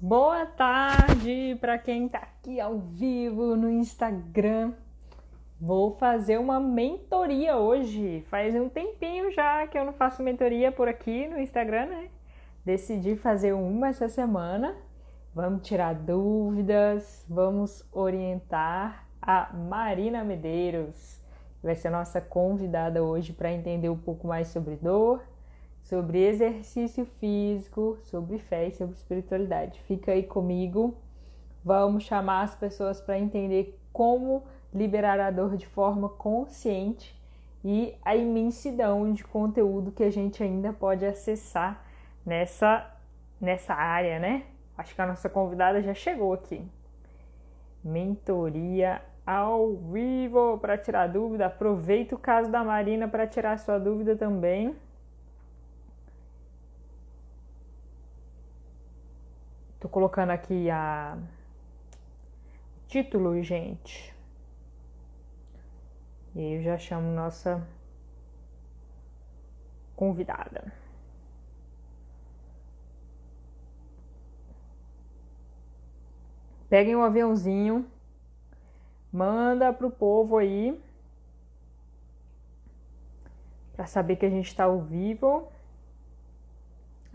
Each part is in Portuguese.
Boa tarde para quem está aqui ao vivo no Instagram. Vou fazer uma mentoria hoje. Faz um tempinho já que eu não faço mentoria por aqui no Instagram, né? Decidi fazer uma essa semana. Vamos tirar dúvidas, vamos orientar a Marina Medeiros. Vai ser nossa convidada hoje para entender um pouco mais sobre dor, sobre exercício físico, sobre fé e sobre espiritualidade. Fica aí comigo. Vamos chamar as pessoas para entender como liberar a dor de forma consciente e a imensidão de conteúdo que a gente ainda pode acessar nessa área, né? Acho que a nossa convidada já chegou aqui. Mentoria ao vivo para tirar dúvida. Aproveita o caso da Marina para tirar sua dúvida também. Tô colocando aqui o título, gente. E aí eu já chamo nossa convidada. Peguem um aviãozinho, manda pro povo aí, para saber que a gente tá ao vivo.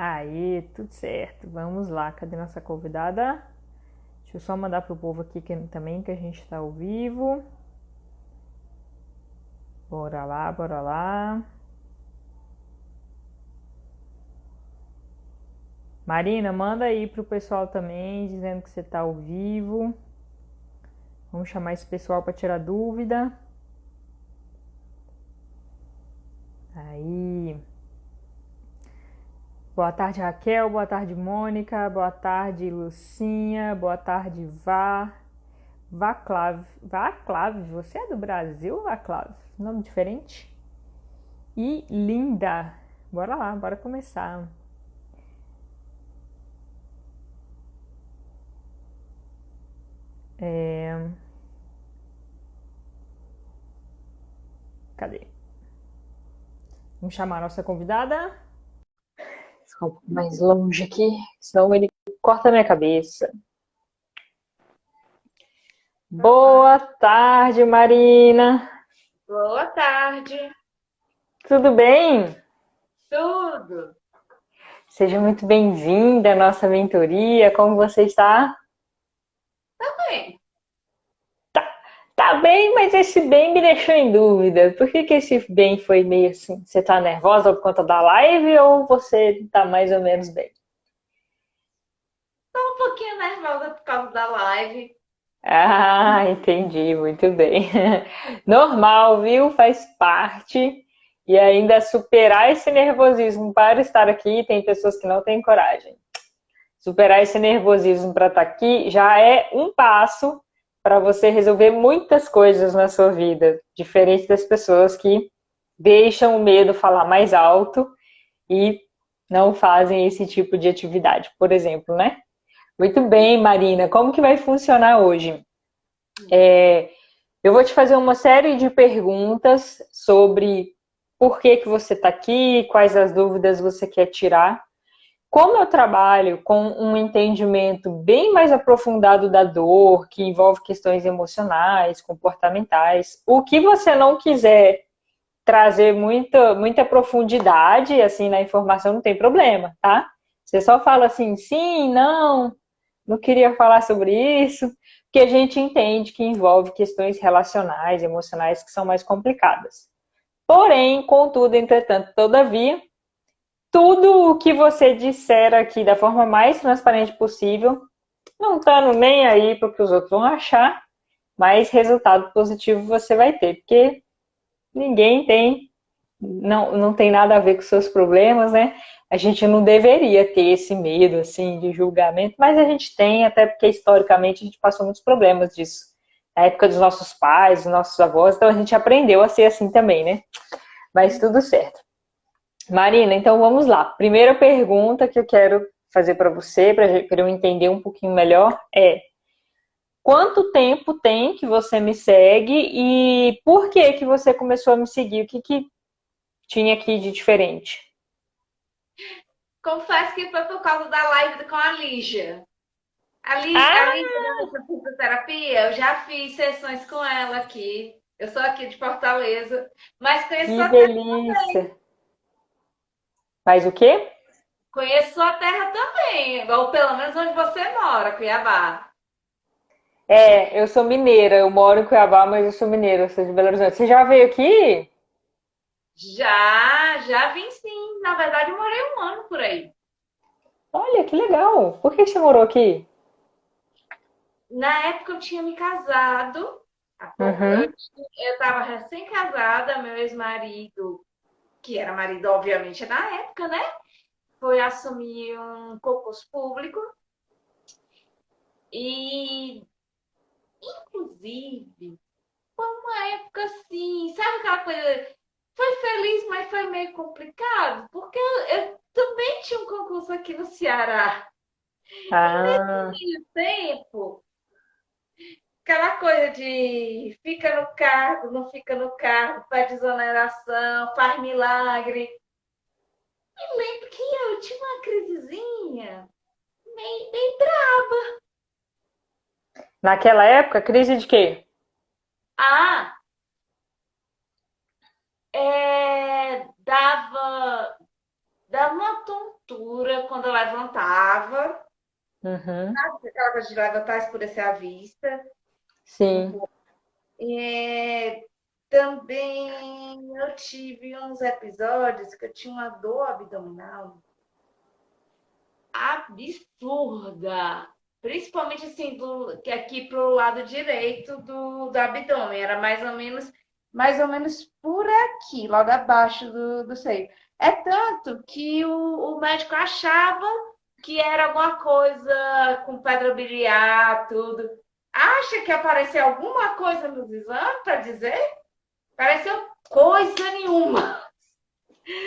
Aí, tudo certo. Vamos lá, cadê nossa convidada? Deixa eu só mandar pro povo aqui também que a gente tá ao vivo. Bora lá, bora lá. Marina, manda aí pro pessoal também, dizendo que você tá ao vivo. Vamos chamar esse pessoal para tirar dúvida. Aí. Boa tarde, Raquel. Boa tarde, Mônica. Boa tarde, Lucinha. Boa tarde, Vaclav. Vaclav, você é do Brasil, Vaclav? Nome diferente? E Linda. Bora lá, bora começar. Cadê? Vamos chamar a nossa convidada. Vou ficar um pouco mais longe aqui, senão ele corta a minha cabeça. Boa tarde, Marina. Boa tarde. Tudo bem? Tudo? Seja muito bem-vinda à nossa mentoria. Como você está? Tá bem. Tá bem, mas esse bem me deixou em dúvida. Por que esse bem foi meio assim? Você tá nervosa por conta da live ou você tá mais ou menos bem? Tô um pouquinho nervosa por causa da live. Ah, entendi, muito bem. Normal, viu? Faz parte. E ainda superar esse nervosismo para estar aqui, tem pessoas que não têm coragem. Superar esse nervosismo para estar aqui já é um passo para você resolver muitas coisas na sua vida, diferente das pessoas que deixam o medo falar mais alto e não fazem esse tipo de atividade, por exemplo, né? Muito bem, Marina. Como que vai funcionar hoje? Eu vou te fazer uma série de perguntas sobre por que você está aqui, quais as dúvidas você quer tirar. Como eu trabalho com um entendimento bem mais aprofundado da dor, que envolve questões emocionais, comportamentais, o que você não quiser trazer muita profundidade assim na informação, não tem problema, tá? Você só fala assim, sim, não queria falar sobre isso, porque a gente entende que envolve questões relacionais, emocionais que são mais complicadas. Porém, contudo, entretanto, todavia, tudo o que você disser aqui da forma mais transparente possível, não estando nem aí para o que os outros vão achar, mas resultado positivo você vai ter, porque ninguém tem, não tem nada a ver com seus problemas, né? A gente não deveria ter esse medo, assim, de julgamento, mas a gente tem, até porque historicamente a gente passou muitos problemas disso. Na época dos nossos pais, dos nossos avós, então a gente aprendeu a ser assim também, né? Mas tudo certo. Marina, então vamos lá. Primeira pergunta que eu quero fazer para você, para eu entender um pouquinho melhor, é: quanto tempo tem que você me segue e por que você começou a me seguir? O que tinha aqui de diferente? Confesso que foi por causa da live com a Lígia. Ah, Ali da fisioterapia, eu já fiz sessões com ela aqui. Eu sou aqui de Fortaleza, mas que delícia! Mas o quê? conheço sua terra também, ou pelo menos onde você mora, Cuiabá. É, eu sou mineira, eu moro em Cuiabá, mas eu sou mineira, eu sou de Belo Horizonte. Você já veio aqui? Já vim sim. Na verdade, eu morei um ano por aí. Olha, que legal! Por que você morou aqui? Na época eu tinha me casado. Uhum. Eu estava recém-casada, meu ex-marido, que era marido, obviamente, na época, né? Foi assumir um concurso público. E, inclusive, uma época assim, sabe aquela coisa? Foi feliz, mas foi meio complicado, porque eu também tinha um concurso aqui no Ceará. Ah, Meio tempo, aquela coisa de fica no cargo, não fica no cargo, faz desoneração, faz milagre. Eu lembro que eu tinha uma crisezinha meio brava. naquela época, crise de quê? Ah, dava uma tontura quando eu levantava. Uhum. Aquela coisa de levantar, escurecer a vista. Um Sim. pouco. Também eu tive uns episódios que eu tinha uma dor abdominal absurda. Principalmente assim, que aqui pro lado direito do abdômen. Era mais ou menos por aqui, logo abaixo do seio. É tanto que o médico achava que era alguma coisa com pedra biliar, tudo. Acha que apareceu alguma coisa nos exames para dizer? Apareceu coisa nenhuma.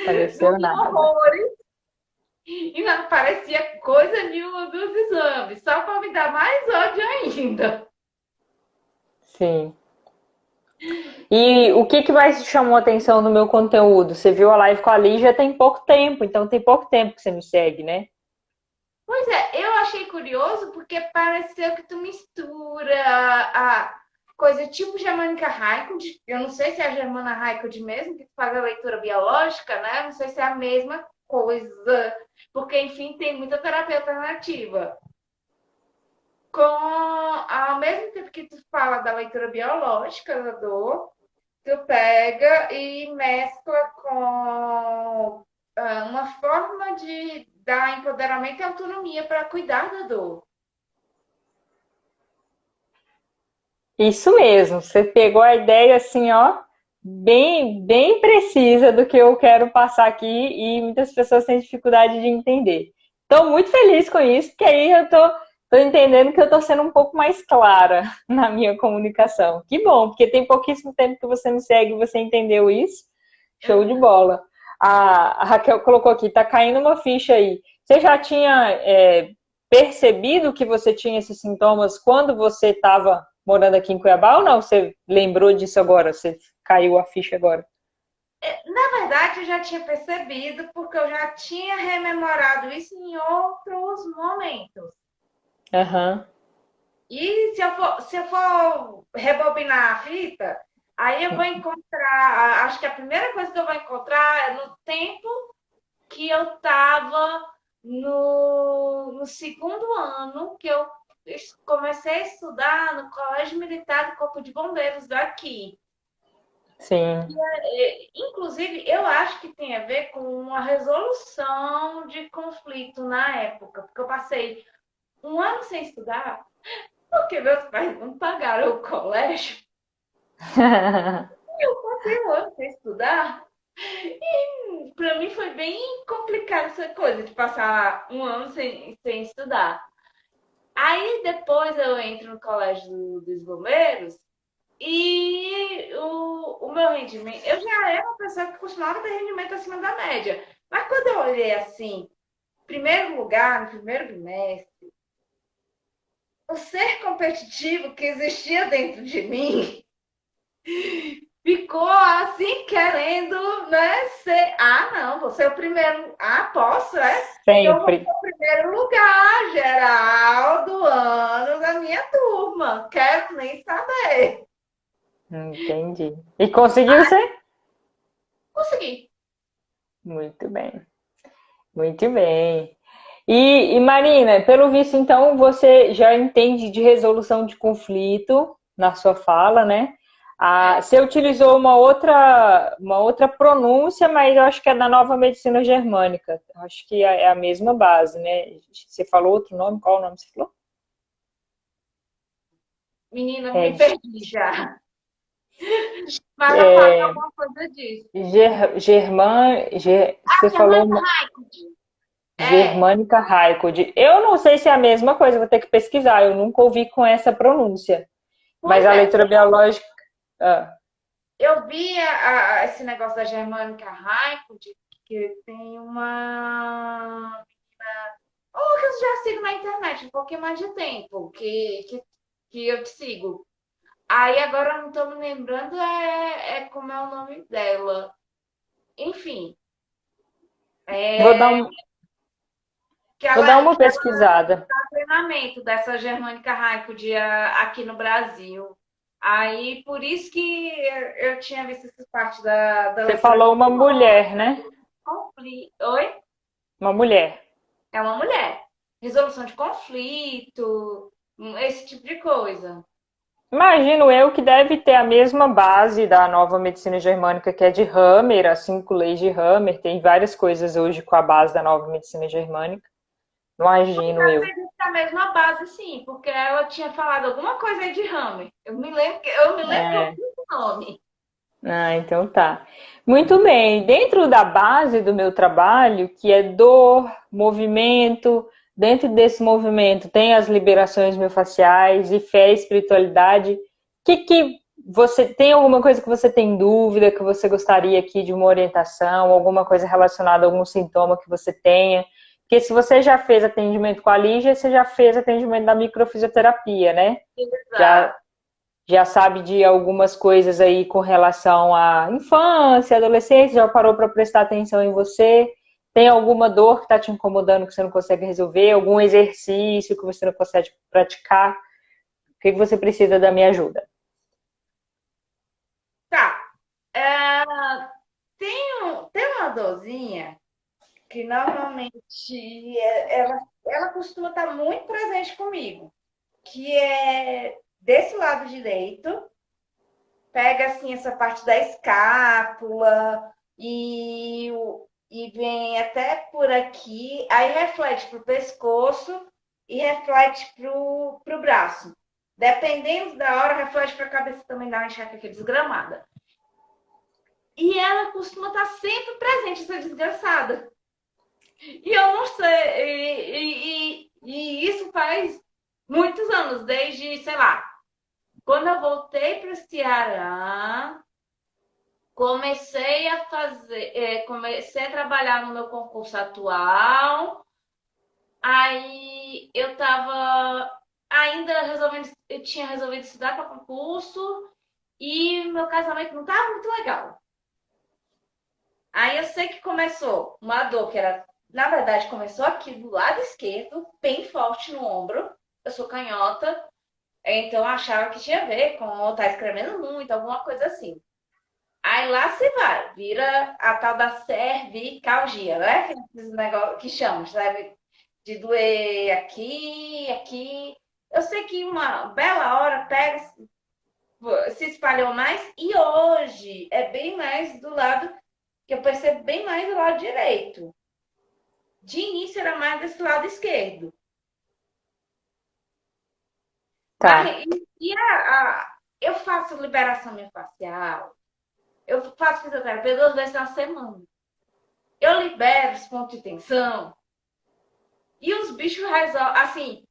Pareceu Doía nada. horrores e não aparecia coisa nenhuma dos exames, só para me dar mais ódio ainda. Sim. E o que que mais te chamou a atenção no meu conteúdo? Você viu a live com a Lígia tem pouco tempo, então tem pouco tempo que você me segue, né? Pois é, eu achei curioso porque pareceu que tu mistura a coisa tipo Germânica Raikkonen. Eu não sei se é a Germana Raikkonen mesmo, que tu faz a leitura biológica, né? Não sei se é a mesma coisa, porque, enfim, tem muita terapia alternativa. Ao mesmo tempo que tu fala da leitura biológica da dor, tu pega e mescla com uma forma de dar empoderamento e autonomia para cuidar da dor. Isso mesmo, você pegou a ideia assim, ó, bem precisa do que eu quero passar aqui e muitas pessoas têm dificuldade de entender. Estou muito feliz com isso, porque aí tô entendendo que eu estou sendo um pouco mais clara na minha comunicação. Que bom, porque tem pouquíssimo tempo que você me segue e você entendeu isso. Show de bola. A Raquel colocou aqui, tá caindo uma ficha aí. Você já tinha percebido que você tinha esses sintomas quando você estava morando aqui em Cuiabá ou não? Você lembrou disso agora? Você caiu a ficha agora? Na verdade, eu já tinha percebido, porque eu já tinha rememorado isso em outros momentos. Aham. E se eu for rebobinar a fita, aí eu vou encontrar. Acho que a primeira coisa que eu vou encontrar é no tempo que eu estava no segundo ano, que eu comecei a estudar no Colégio Militar do Corpo de Bombeiros daqui. Sim. Inclusive, eu acho que tem a ver com uma resolução de conflito na época, porque eu passei um ano sem estudar, porque meus pais não pagaram o colégio. Eu passei um ano sem estudar. Para mim foi bem complicado essa coisa de passar um ano sem estudar. Aí depois eu entro no colégio dos bombeiros e o meu rendimento. Eu já era uma pessoa que costumava ter rendimento acima da média. Mas quando eu olhei assim, primeiro lugar, no primeiro bimestre, o ser competitivo que existia dentro de mim ficou assim, querendo, né, ser. Ah, não, vou ser o primeiro. Ah, posso, é? Então, eu vou ser Sempre. o primeiro lugar geral do ano da minha turma. Quero nem saber. Entendi. E conseguiu ser? Consegui. Muito bem. Muito bem. E Marina, pelo visto, então, você já entende de resolução de conflito na sua fala, né? Ah, É. você utilizou uma outra pronúncia, mas eu acho que é da nova medicina germânica. Acho que é a mesma base, né? Você falou outro nome? Qual o nome você falou? Menina, É, me perdi já. Mas eu falo é, alguma coisa disso. você falou Germânica uma Raikkonen. É. germânica Raikkonen. Eu não sei se é a mesma coisa, vou ter que pesquisar. Eu nunca ouvi com essa pronúncia. Mas Pois a é. leitura biológica. Ah, Eu vi esse negócio da Germânica Raikkonen, que tem uma. Ou que eu já sigo na internet um pouquinho mais de tempo, que eu te sigo. Aí agora eu não estou me lembrando como é o nome dela. Enfim, vou dar, é, que vou dar ela uma pesquisada. treinamento dessa Germânica Raikkonen aqui no Brasil. Aí, por isso que eu tinha visto essa parte da Você leitura falou uma mulher, né? conflito. Oi? Uma mulher. É uma mulher. Resolução de conflito, esse tipo de coisa. Imagino eu que deve ter a mesma base da nova medicina germânica, que é de Hammer, as 5 leis de Hammer. Tem várias coisas hoje com a base da nova medicina germânica. Imagino eu. Acredito que é a mesma base, sim, porque ela tinha falado alguma coisa aí de Hammer. Eu me lembro que eu É. vi o nome. Ah, então tá. Muito bem. Dentro da base do meu trabalho, que é dor, movimento, dentro desse movimento tem as liberações miofasciais e fé e espiritualidade. Que você tem alguma coisa que você tem dúvida, que você gostaria aqui de uma orientação, alguma coisa relacionada a algum sintoma que você tenha? Porque se você já fez atendimento com a Lígia, você já fez atendimento da microfisioterapia, né? Já Exato. já sabe de algumas coisas aí com relação à infância, adolescência, já parou para prestar atenção em você? Tem alguma dor que está te incomodando que você não consegue resolver? Algum exercício que você não consegue praticar? O que você precisa da minha ajuda? Tá. É, tem uma dorzinha que normalmente ela costuma estar muito presente comigo, que é desse lado direito, pega assim essa parte da escápula e vem até por aqui, aí reflete para o pescoço e reflete para o braço. Dependendo da hora, reflete para a cabeça também, dá uma enxaqueca desgramada. E ela costuma estar sempre presente, essa desgraçada. E eu não sei, e isso faz muitos anos, desde, sei lá, quando eu voltei para o Ceará, comecei a trabalhar no meu concurso atual. Aí eu tava ainda resolvendo, eu tinha resolvido estudar para concurso e meu casamento não tava muito legal. Aí eu sei que começou uma dor que era, na verdade, começou aqui do lado esquerdo, bem forte no ombro. Eu sou canhota, então eu achava que tinha a ver com estar escrevendo muito, alguma coisa assim. Aí lá se vai, vira a tal da cervicalgia, né? Esses negócios que chamam, sabe? De doer aqui, aqui. Eu sei que uma bela hora pega, se espalhou mais, e hoje é bem mais do lado, que eu percebo bem mais do lado direito. De início era mais desse lado esquerdo. Tá. Mas eu faço liberação miofascial, eu faço fisioterapia 2 vezes na semana. Eu libero os pontos de tensão e os bichos resolvem. Assim,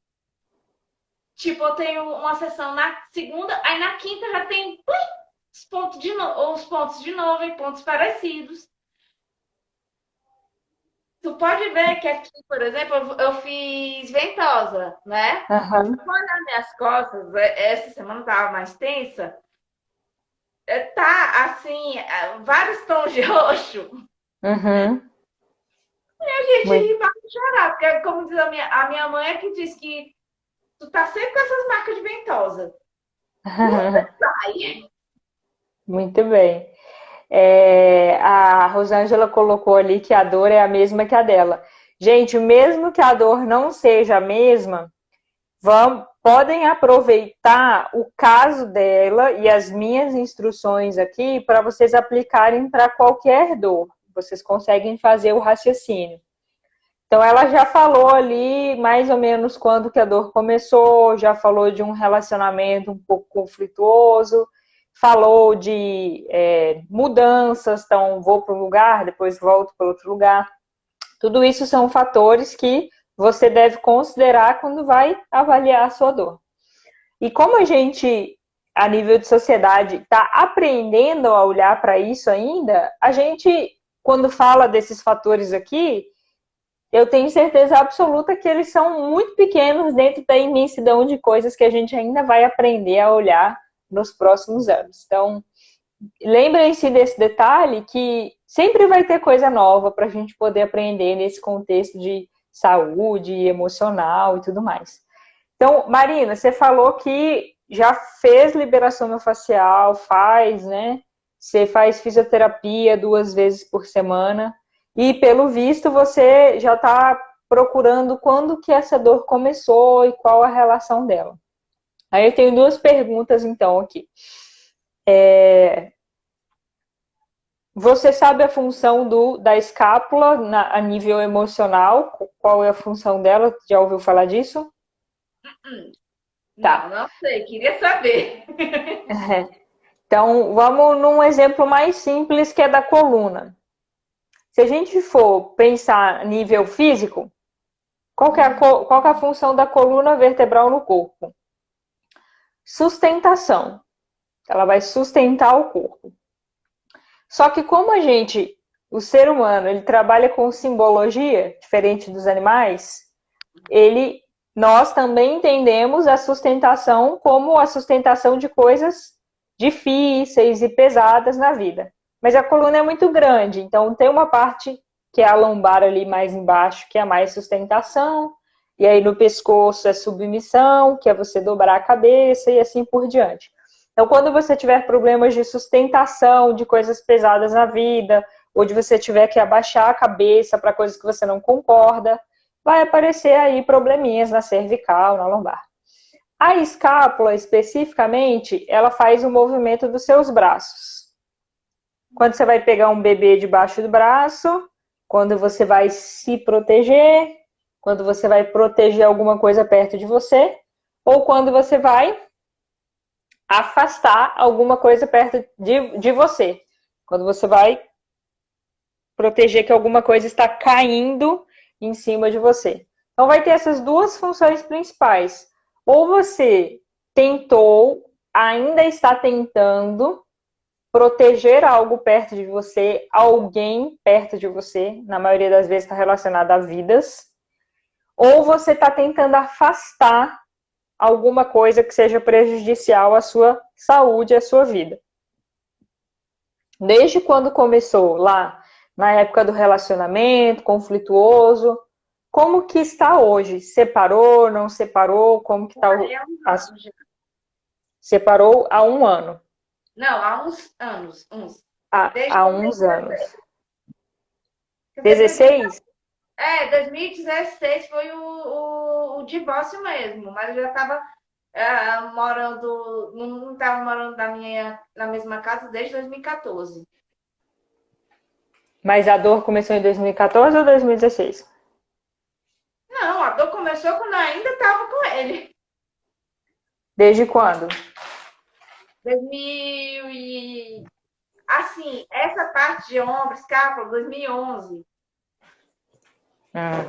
tipo, eu tenho uma sessão na segunda, aí na quinta já tem os pontos de novo em pontos parecidos. Tu pode ver que aqui, por exemplo, eu fiz ventosa, né? Aham. Olhar minhas costas, essa semana estava mais tensa. tá assim, vários tons de roxo. Uhum. E a gente Muito. ri para chorar, porque, como diz a minha mãe, é que diz que tu tá sempre com essas marcas de ventosa. Nunca sai. Muito bem. A Rosângela colocou ali que a dor é a mesma que a dela. Gente, mesmo que a dor não seja a mesma, podem aproveitar o caso dela e as minhas instruções aqui para vocês aplicarem para qualquer dor. Vocês conseguem fazer o raciocínio. Então, ela já falou ali mais ou menos quando que a dor começou, já falou de um relacionamento um pouco conflituoso, falou de mudanças, então vou para um lugar, depois volto para outro lugar. Tudo isso são fatores que você deve considerar quando vai avaliar a sua dor. E como a gente, a nível de sociedade, está aprendendo a olhar para isso ainda, a gente, quando fala desses fatores aqui, eu tenho certeza absoluta que eles são muito pequenos dentro da imensidão de coisas que a gente ainda vai aprender a olhar nos próximos anos. Então, lembrem-se desse detalhe que sempre vai ter coisa nova para a gente poder aprender nesse contexto de saúde emocional e tudo mais. Então, Marina, você falou que já fez liberação miofascial, faz, né? Você faz fisioterapia 2 vezes por semana e, pelo visto, você já está procurando quando que essa dor começou e qual a relação dela. Aí eu tenho 2 perguntas, então, aqui. Você sabe a função da escápula a nível emocional? Qual é a função dela? Já ouviu falar disso? Não, Tá. não sei, queria saber. Então, vamos num exemplo mais simples que é da coluna. Se a gente for pensar a nível físico, qual que é a função da coluna vertebral no corpo? Sustentação. Ela vai sustentar o corpo. Só que como o ser humano, ele trabalha com simbologia, diferente dos animais, nós também entendemos a sustentação como a sustentação de coisas difíceis e pesadas na vida. Mas a coluna é muito grande, então tem uma parte que é a lombar ali mais embaixo, que é mais sustentação, e aí no pescoço é submissão, que é você dobrar a cabeça e assim por diante. Então, quando você tiver problemas de sustentação, de coisas pesadas na vida, ou de você tiver que abaixar a cabeça para coisas que você não concorda, vai aparecer aí probleminhas na cervical, na lombar. A escápula, especificamente, ela faz o movimento dos seus braços. Quando você vai pegar um bebê debaixo do braço, quando você vai se proteger, quando você vai proteger alguma coisa perto de você, ou quando você vai afastar alguma coisa perto de você. Quando você vai proteger que alguma coisa está caindo em cima de você. Então, vai ter essas 2 funções principais. Ou você tentou, ainda está tentando proteger algo perto de você, alguém perto de você, na maioria das vezes está relacionado a vidas, ou você está tentando afastar alguma coisa que seja prejudicial à sua saúde, à sua vida. Desde quando começou lá, na época do relacionamento, conflituoso, como que está hoje? Separou, não separou? Como que está? Separou há um ano. Não, há uns anos, desde Há uns anos. 2017. 16? 2016 foi o divórcio mesmo, mas eu já estava morando, não estava morando na mesma casa desde 2014. Mas a dor começou em 2014 ou 2016? Não, a dor começou quando eu ainda estava com ele. Desde quando? 2000 e... Assim, essa parte de ombro, escápula, 2011.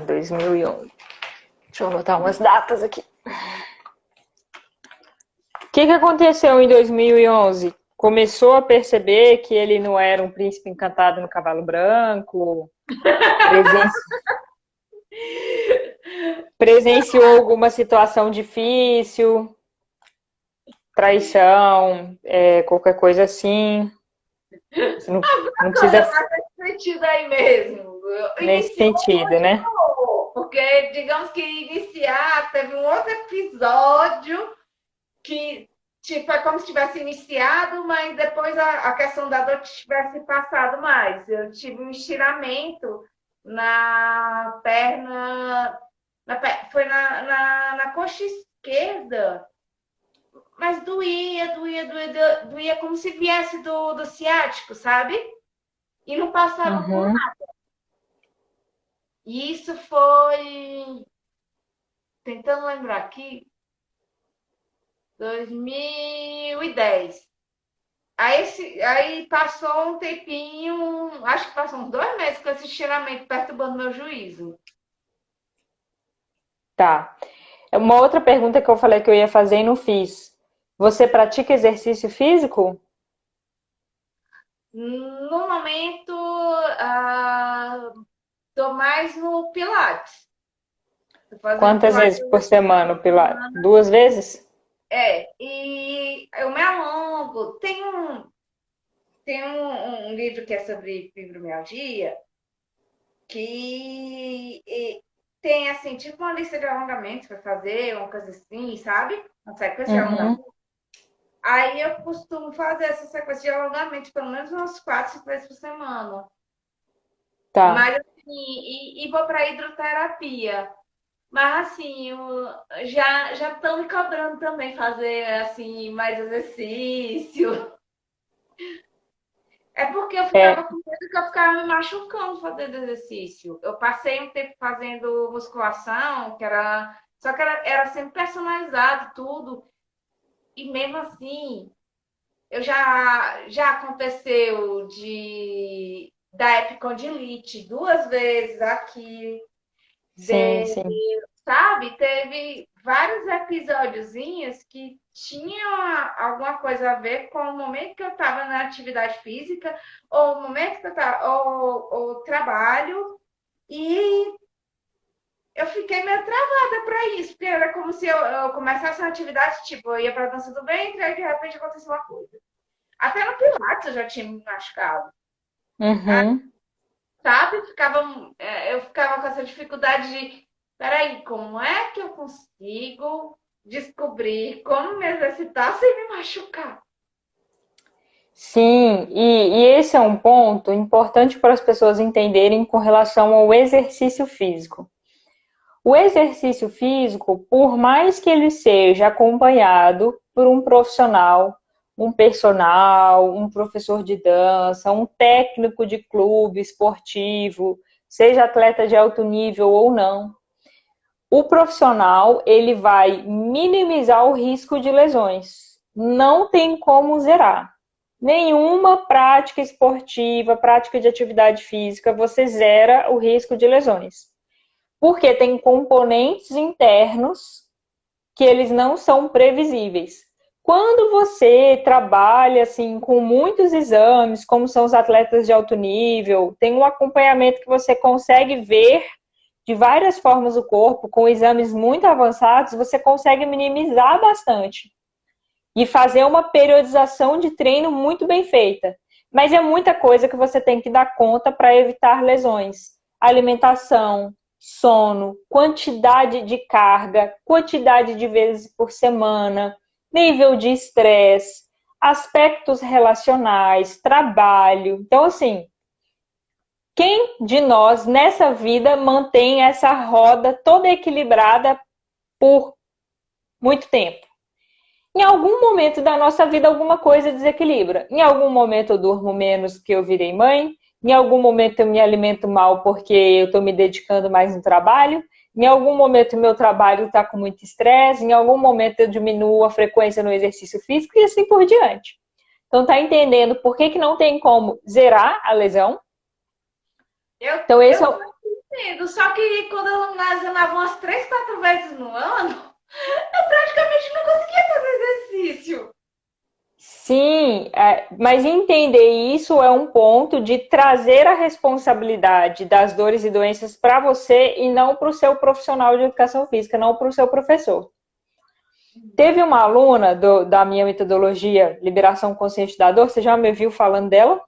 2011. Deixa eu anotar umas datas aqui. O que aconteceu em 2011? Começou a perceber que ele não era um príncipe encantado no cavalo branco? Presenciou alguma situação difícil? traição, qualquer coisa assim. Você não precisa Coisa faz esse sentido aí mesmo. nesse Iniciou, sentido, né? porque digamos que iniciar, teve um outro episódio que tipo, é como se tivesse iniciado, mas depois a questão da dor tivesse passado mais. Eu tive um estiramento na perna, foi na coxa esquerda, mas doía como se viesse do ciático, sabe? E não passava por Uhum. nada. E isso foi, tentando lembrar aqui, 2010. Aí passou um tempinho, acho que passou uns 2 meses com esse estiramento perturbando meu juízo. Tá. Uma outra pergunta que eu falei que eu ia fazer e não fiz. Você pratica exercício físico? No momento, tô mais no Pilates. Tô fazendo Quantas Pilates vezes por semana, o Pilates? 2 vezes? e eu me alongo. Tem um livro que é sobre fibromialgia que tem assim, tipo uma lista de alongamentos para fazer, uma coisa assim, sabe? Uma sequência de Uhum. alongamentos. Aí eu costumo fazer essa sequência de alongamentos pelo menos umas 4, 5 vezes por semana. Tá. Mas assim, e vou para hidroterapia. Mas assim, já estão me cobrando também fazer assim mais exercício. É porque eu É, ficava com medo que eu ficava me machucando fazendo exercício. Eu passei um tempo fazendo musculação, só que era sempre personalizado tudo. E mesmo assim, já aconteceu da epicondilite 2 vezes aqui, sim, de, sim. sabe? Teve vários episódiozinhos que tinham alguma coisa a ver com o momento que eu estava na atividade física, ou o momento que eu estava, ou trabalho, e eu fiquei meio travada para isso, porque era como se eu começasse uma atividade, tipo, eu ia para a dança do ventre, aí de repente aconteceu uma coisa. Até no Pilates eu já tinha me machucado, Uhum. sabe? Eu ficava com essa dificuldade de, peraí, como é que eu consigo descobrir como me exercitar sem me machucar? Sim, e esse é um ponto importante para as pessoas entenderem com relação ao exercício físico. O exercício físico, por mais que ele seja acompanhado por um profissional, um personal, um professor de dança, um técnico de clube esportivo, seja atleta de alto nível ou não, o profissional ele vai minimizar o risco de lesões. Não tem como zerar. Nenhuma prática esportiva, prática de atividade física, você zera o risco de lesões. Porque tem componentes internos que eles não são previsíveis. Quando você trabalha assim com muitos exames, como são os atletas de alto nível, tem um acompanhamento que você consegue ver de várias formas o corpo, com exames muito avançados, você consegue minimizar bastante e fazer uma periodização de treino muito bem feita. Mas é muita coisa que você tem que dar conta para evitar lesões. Alimentação, sono, quantidade de carga, quantidade de vezes por semana, nível de estresse, aspectos relacionais, trabalho. Então, assim, quem de nós nessa vida mantém essa roda toda equilibrada por muito tempo? Em algum momento da nossa vida, alguma coisa desequilibra. Em algum momento eu durmo menos porque eu virei mãe. Em algum momento eu me alimento mal porque eu estou me dedicando mais no trabalho. Em algum momento o meu trabalho está com muito estresse. Em algum momento eu diminuo a frequência no exercício físico e assim por diante. Então, tá entendendo por que não tem como zerar a lesão? Eu, Então, esse é eu o... tô entendendo, só que quando eu lesionava umas 3, 4 vezes no ano, eu praticamente não conseguia fazer exercício. Sim, mas entender isso é um ponto de trazer a responsabilidade das dores e doenças para você e não para o seu profissional de educação física, não para o seu professor. Teve uma aluna da minha metodologia Liberação Consciente da Dor, você já me viu falando dela?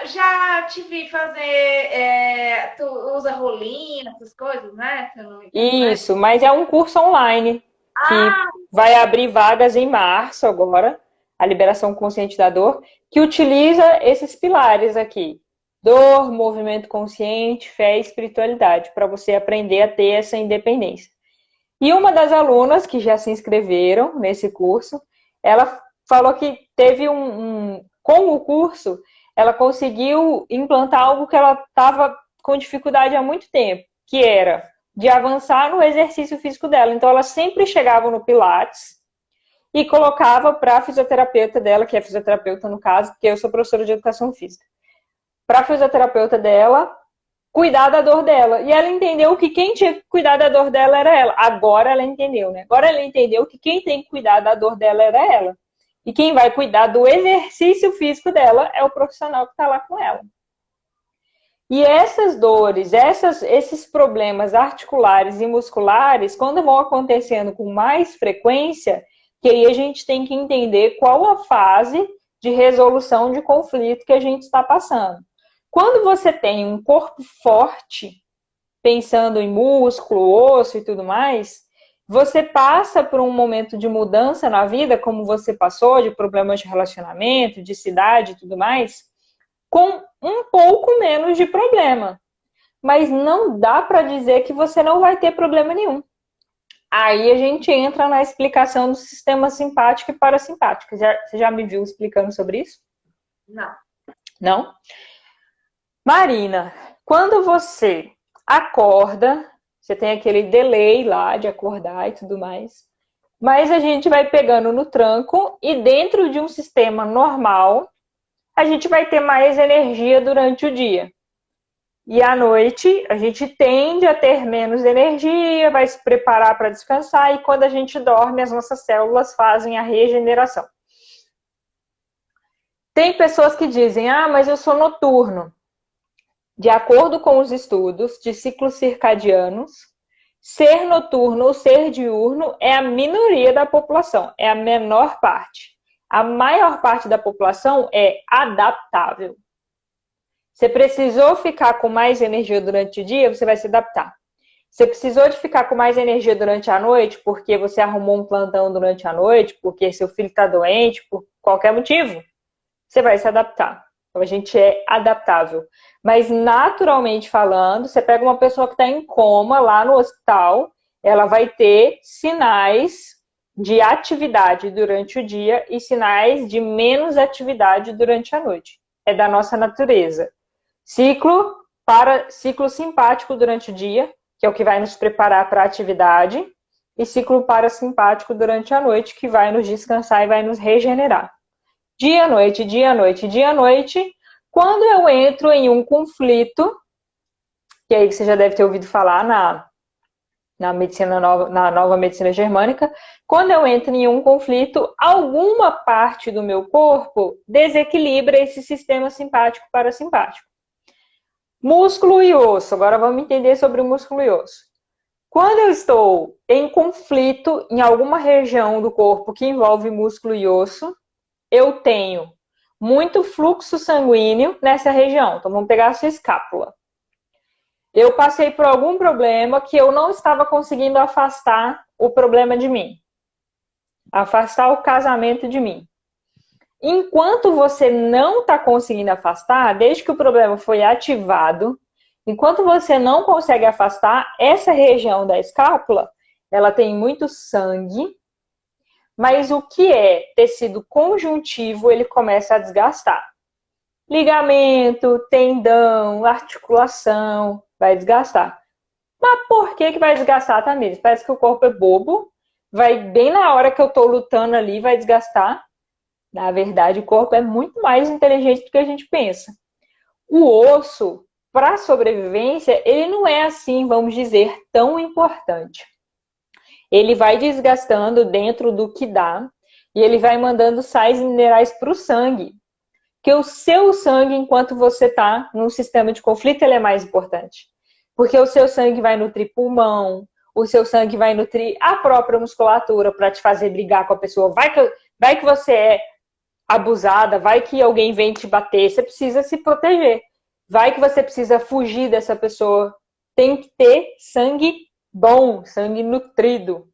Já te vi fazer. Tu usa rolinho, essas coisas, né? Se eu não me engano, né? Isso, mas é um curso online que Ah, vai abrir vagas em março agora, a Liberação Consciente da Dor, que utiliza esses pilares aqui: dor, movimento consciente, fé e espiritualidade, para você aprender a ter essa independência. E uma das alunas que já se inscreveram nesse curso, ela falou que teve com o curso, ela conseguiu implantar algo que ela estava com dificuldade há muito tempo, que era de avançar no exercício físico dela. Então, ela sempre chegava no Pilates e colocava para a fisioterapeuta dela, que é fisioterapeuta no caso, porque eu sou professora de educação física, para a fisioterapeuta dela cuidar da dor dela. E ela entendeu que quem tinha que cuidar da dor dela era ela. Agora ela entendeu, né? Agora ela entendeu que quem tem que cuidar da dor dela era ela. E quem vai cuidar do exercício físico dela é o profissional que está lá com ela. E essas dores, esses problemas articulares e musculares, quando vão acontecendo com mais frequência, que aí a gente tem que entender qual a fase de resolução de conflito que a gente está passando. Quando você tem um corpo forte, pensando em músculo, osso e tudo mais, você passa por um momento de mudança na vida, como você passou, de problemas de relacionamento, de cidade e tudo mais, com um pouco menos de problema. Mas não dá para dizer que você não vai ter problema nenhum. Aí a gente entra na explicação do sistema simpático e parasimpático. Você já me viu explicando sobre isso? não. Não? Marina, quando você acorda, você tem aquele delay lá de acordar e tudo mais, mas a gente vai pegando no tranco e dentro de um sistema normal, a gente vai ter mais energia durante o dia. E à noite, a gente tende a ter menos energia, vai se preparar para descansar e quando a gente dorme, as nossas células fazem a regeneração. Tem pessoas que dizem, mas eu sou noturno. De acordo com os estudos de ciclos circadianos, ser noturno ou ser diurno é a minoria da população, é a menor parte. A maior parte da população é adaptável. Você precisou ficar com mais energia durante o dia, você vai se adaptar. Você precisou de ficar com mais energia durante a noite porque você arrumou um plantão durante a noite, porque seu filho está doente, por qualquer motivo, você vai se adaptar. Então, a gente é adaptável. Mas, naturalmente falando, você pega uma pessoa que está em coma lá no hospital, ela vai ter sinais de atividade durante o dia e sinais de menos atividade durante a noite. É da nossa natureza. Ciclo simpático durante o dia, que é o que vai nos preparar para a atividade, e ciclo parasimpático durante a noite, que vai nos descansar e vai nos regenerar. Dia, noite, dia, noite, dia, noite. Quando eu entro em um conflito, que aí você já deve ter ouvido falar na medicina nova, na nova medicina germânica, quando eu entro em um conflito, alguma parte do meu corpo desequilibra esse sistema simpático parasimpático. Músculo e osso. Agora vamos entender sobre o músculo e osso. Quando eu estou em conflito em alguma região do corpo que envolve músculo e osso, eu tenho muito fluxo sanguíneo nessa região. Então, vamos pegar a sua escápula. Eu passei por algum problema que eu não estava conseguindo afastar o problema de mim. Afastar o casamento de mim. Enquanto você não está conseguindo afastar, desde que o problema foi ativado, enquanto você não consegue afastar, essa região da escápula, ela tem muito sangue, mas o que é tecido conjuntivo, ele começa a desgastar. Ligamento, tendão, articulação, vai desgastar. Mas por que vai desgastar, Tamires? Parece que o corpo é bobo, vai bem na hora que eu estou lutando ali, vai desgastar. Na verdade, o corpo é muito mais inteligente do que a gente pensa. O osso, para a sobrevivência, ele não é assim, vamos dizer, tão importante. Ele vai desgastando dentro do que dá e ele vai mandando sais minerais para o sangue. Que o seu sangue, enquanto você está num sistema de conflito, ele é mais importante. Porque o seu sangue vai nutrir pulmão, o seu sangue vai nutrir a própria musculatura para te fazer brigar com a pessoa. Vai que você é abusada, vai que alguém vem te bater, você precisa se proteger. Vai que você precisa fugir dessa pessoa. Tem que ter sangue bom, sangue nutrido.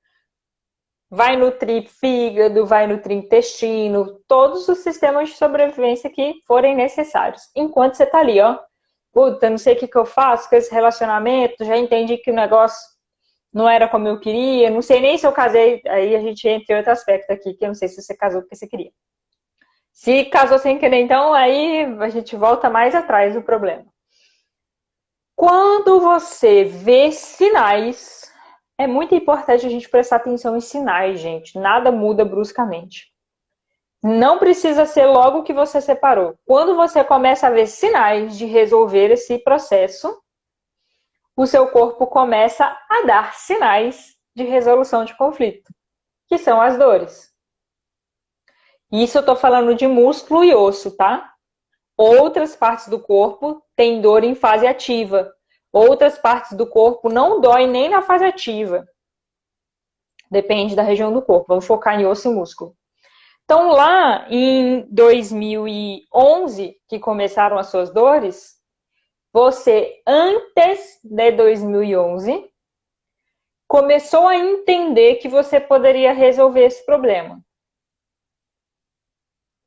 Vai nutrir fígado, vai nutrir intestino, todos os sistemas de sobrevivência que forem necessários. Enquanto você tá ali, ó, puta, não sei o que eu faço com esse relacionamento, já entendi que o negócio não era como eu queria, não sei nem se eu casei, aí a gente entra em outro aspecto aqui, que eu não sei se você casou porque você queria. Se casou sem querer, então, aí a gente volta mais atrás do problema. Quando você vê sinais, é muito importante a gente prestar atenção em sinais, gente. Nada muda bruscamente. Não precisa ser logo que você separou. Quando você começa a ver sinais de resolver esse processo, o seu corpo começa a dar sinais de resolução de conflito, que são as dores. Isso eu tô falando de músculo e osso, tá? Outras partes do corpo têm dor em fase ativa. Outras partes do corpo não doem nem na fase ativa. Depende da região do corpo. Vamos focar em osso e músculo. Então, lá em 2011, que começaram as suas dores, você, antes de 2011, começou a entender que você poderia resolver esse problema.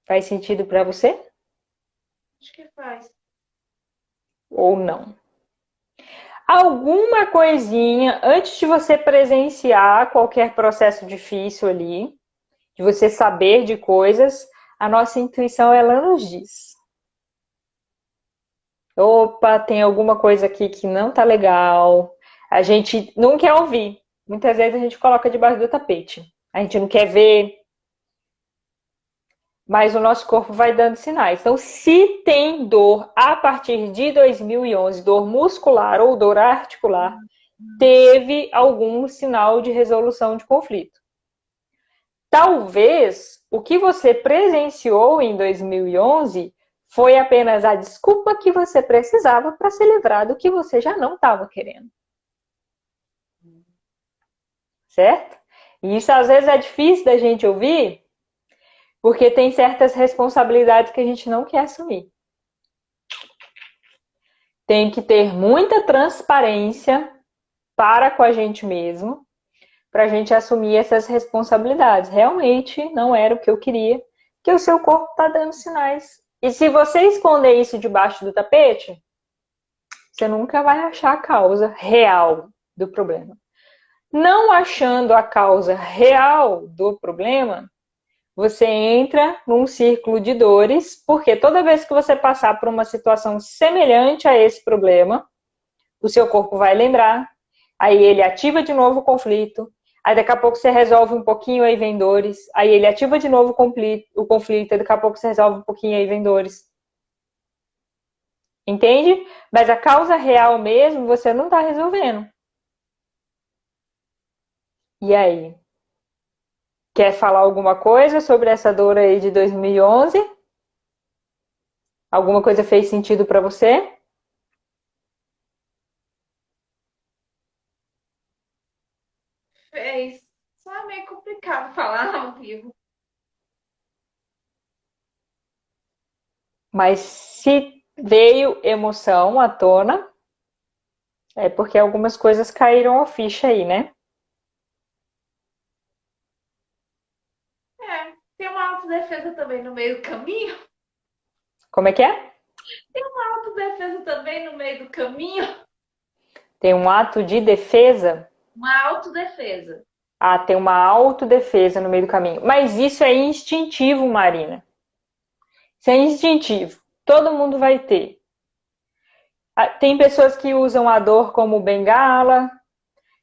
Faz sentido para você? Acho que faz. Ou não? Alguma coisinha, antes de você presenciar qualquer processo difícil ali, de você saber de coisas, a nossa intuição, ela nos diz. Opa, tem alguma coisa aqui que não tá legal. A gente não quer ouvir. Muitas vezes a gente coloca debaixo do tapete. A gente não quer ver, mas o nosso corpo vai dando sinais. Então, se tem dor a partir de 2011, dor muscular ou dor articular, teve algum sinal de resolução de conflito. Talvez o que você presenciou em 2011 foi apenas a desculpa que você precisava para se livrar do que você já não estava querendo. Certo? E isso às vezes é difícil da gente ouvir, porque tem certas responsabilidades que a gente não quer assumir. Tem que ter muita transparência para com a gente mesmo, para a gente assumir essas responsabilidades. Realmente não era o que eu queria, que o seu corpo está dando sinais. E se você esconder isso debaixo do tapete, você nunca vai achar a causa real do problema. Não achando a causa real do problema, você entra num círculo de dores, porque toda vez que você passar por uma situação semelhante a esse problema, o seu corpo vai lembrar, aí ele ativa de novo o conflito, aí daqui a pouco você resolve um pouquinho, aí vem dores, aí ele ativa de novo o conflito, aí daqui a pouco você resolve um pouquinho, aí vem dores. Entende? Mas a causa real mesmo, você não está resolvendo. E aí? Quer falar alguma coisa sobre essa dor aí de 2011? Alguma coisa fez sentido para você? Fez. Só é meio complicado falar ao vivo. Mas se veio emoção à tona, é porque algumas coisas caíram a ficha aí, né? É, tem uma autodefesa também no meio do caminho. Como é que é? Tem uma autodefesa também no meio do caminho. Tem um ato de defesa? Uma autodefesa. Ah, tem uma autodefesa no meio do caminho. Mas isso é instintivo, Marina. Isso é instintivo. Todo mundo vai ter. Tem pessoas que usam a dor como bengala,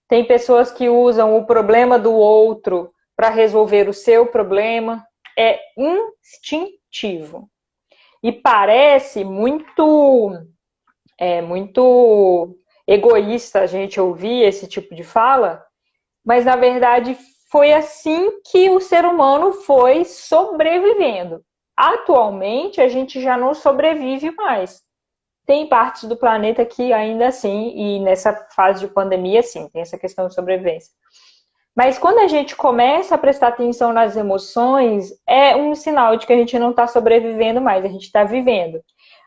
tem pessoas que usam o problema do outro para resolver o seu problema. É instintivo. E parece muito egoísta a gente ouvir esse tipo de fala, mas na verdade foi assim que o ser humano foi sobrevivendo. Atualmente a gente já não sobrevive mais. Tem partes do planeta que ainda assim, e nessa fase de pandemia, sim, tem essa questão de sobrevivência. Mas quando a gente começa a prestar atenção nas emoções, é um sinal de que a gente não está sobrevivendo mais, a gente está vivendo.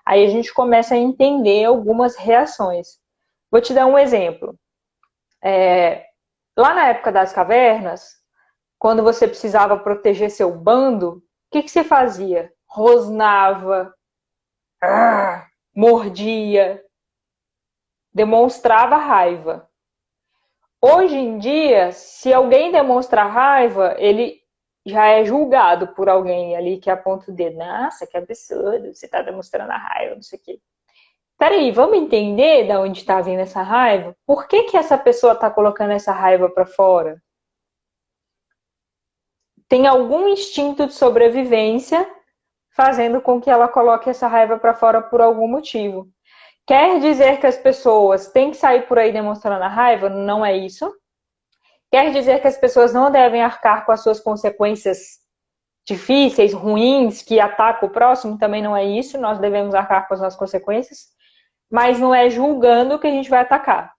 Aí a gente começa a entender algumas reações. Vou te dar um exemplo. Lá na época das cavernas, quando você precisava proteger seu bando, o que, que você fazia? Rosnava, mordia, demonstrava raiva. Hoje em dia, se alguém demonstrar raiva, ele já é julgado por alguém ali que aponta o dedo. Nossa, que absurdo, você está demonstrando a raiva, não sei o quê. Peraí, vamos entender de onde está vindo essa raiva? Por que, que essa pessoa está colocando essa raiva para fora? Tem algum instinto de sobrevivência fazendo com que ela coloque essa raiva para fora por algum motivo. Quer dizer que as pessoas têm que sair por aí demonstrando a raiva? Não é isso. Quer dizer que as pessoas não devem arcar com as suas consequências difíceis, ruins, que atacam o próximo? Também não é isso. Nós devemos arcar com as nossas consequências. Mas não é julgando que a gente vai atacar,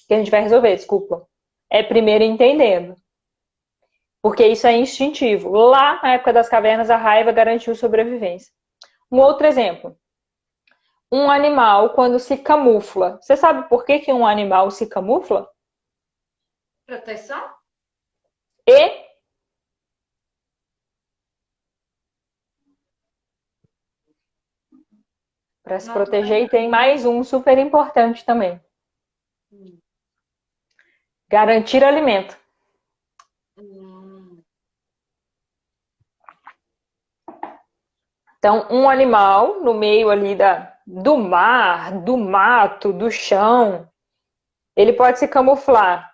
que a gente vai resolver, desculpa. É primeiro entendendo. Porque isso é instintivo. Lá, na época das cavernas, a raiva garantiu sobrevivência. Um outro exemplo. Um animal, quando se camufla. Você sabe por que, que um animal se camufla? Proteção? E para se Não tô proteger, e lembrando. tem mais um super importante também. Garantir alimento. Hum. Então, um animal no meio ali do mar, do mato, do chão, ele pode se camuflar.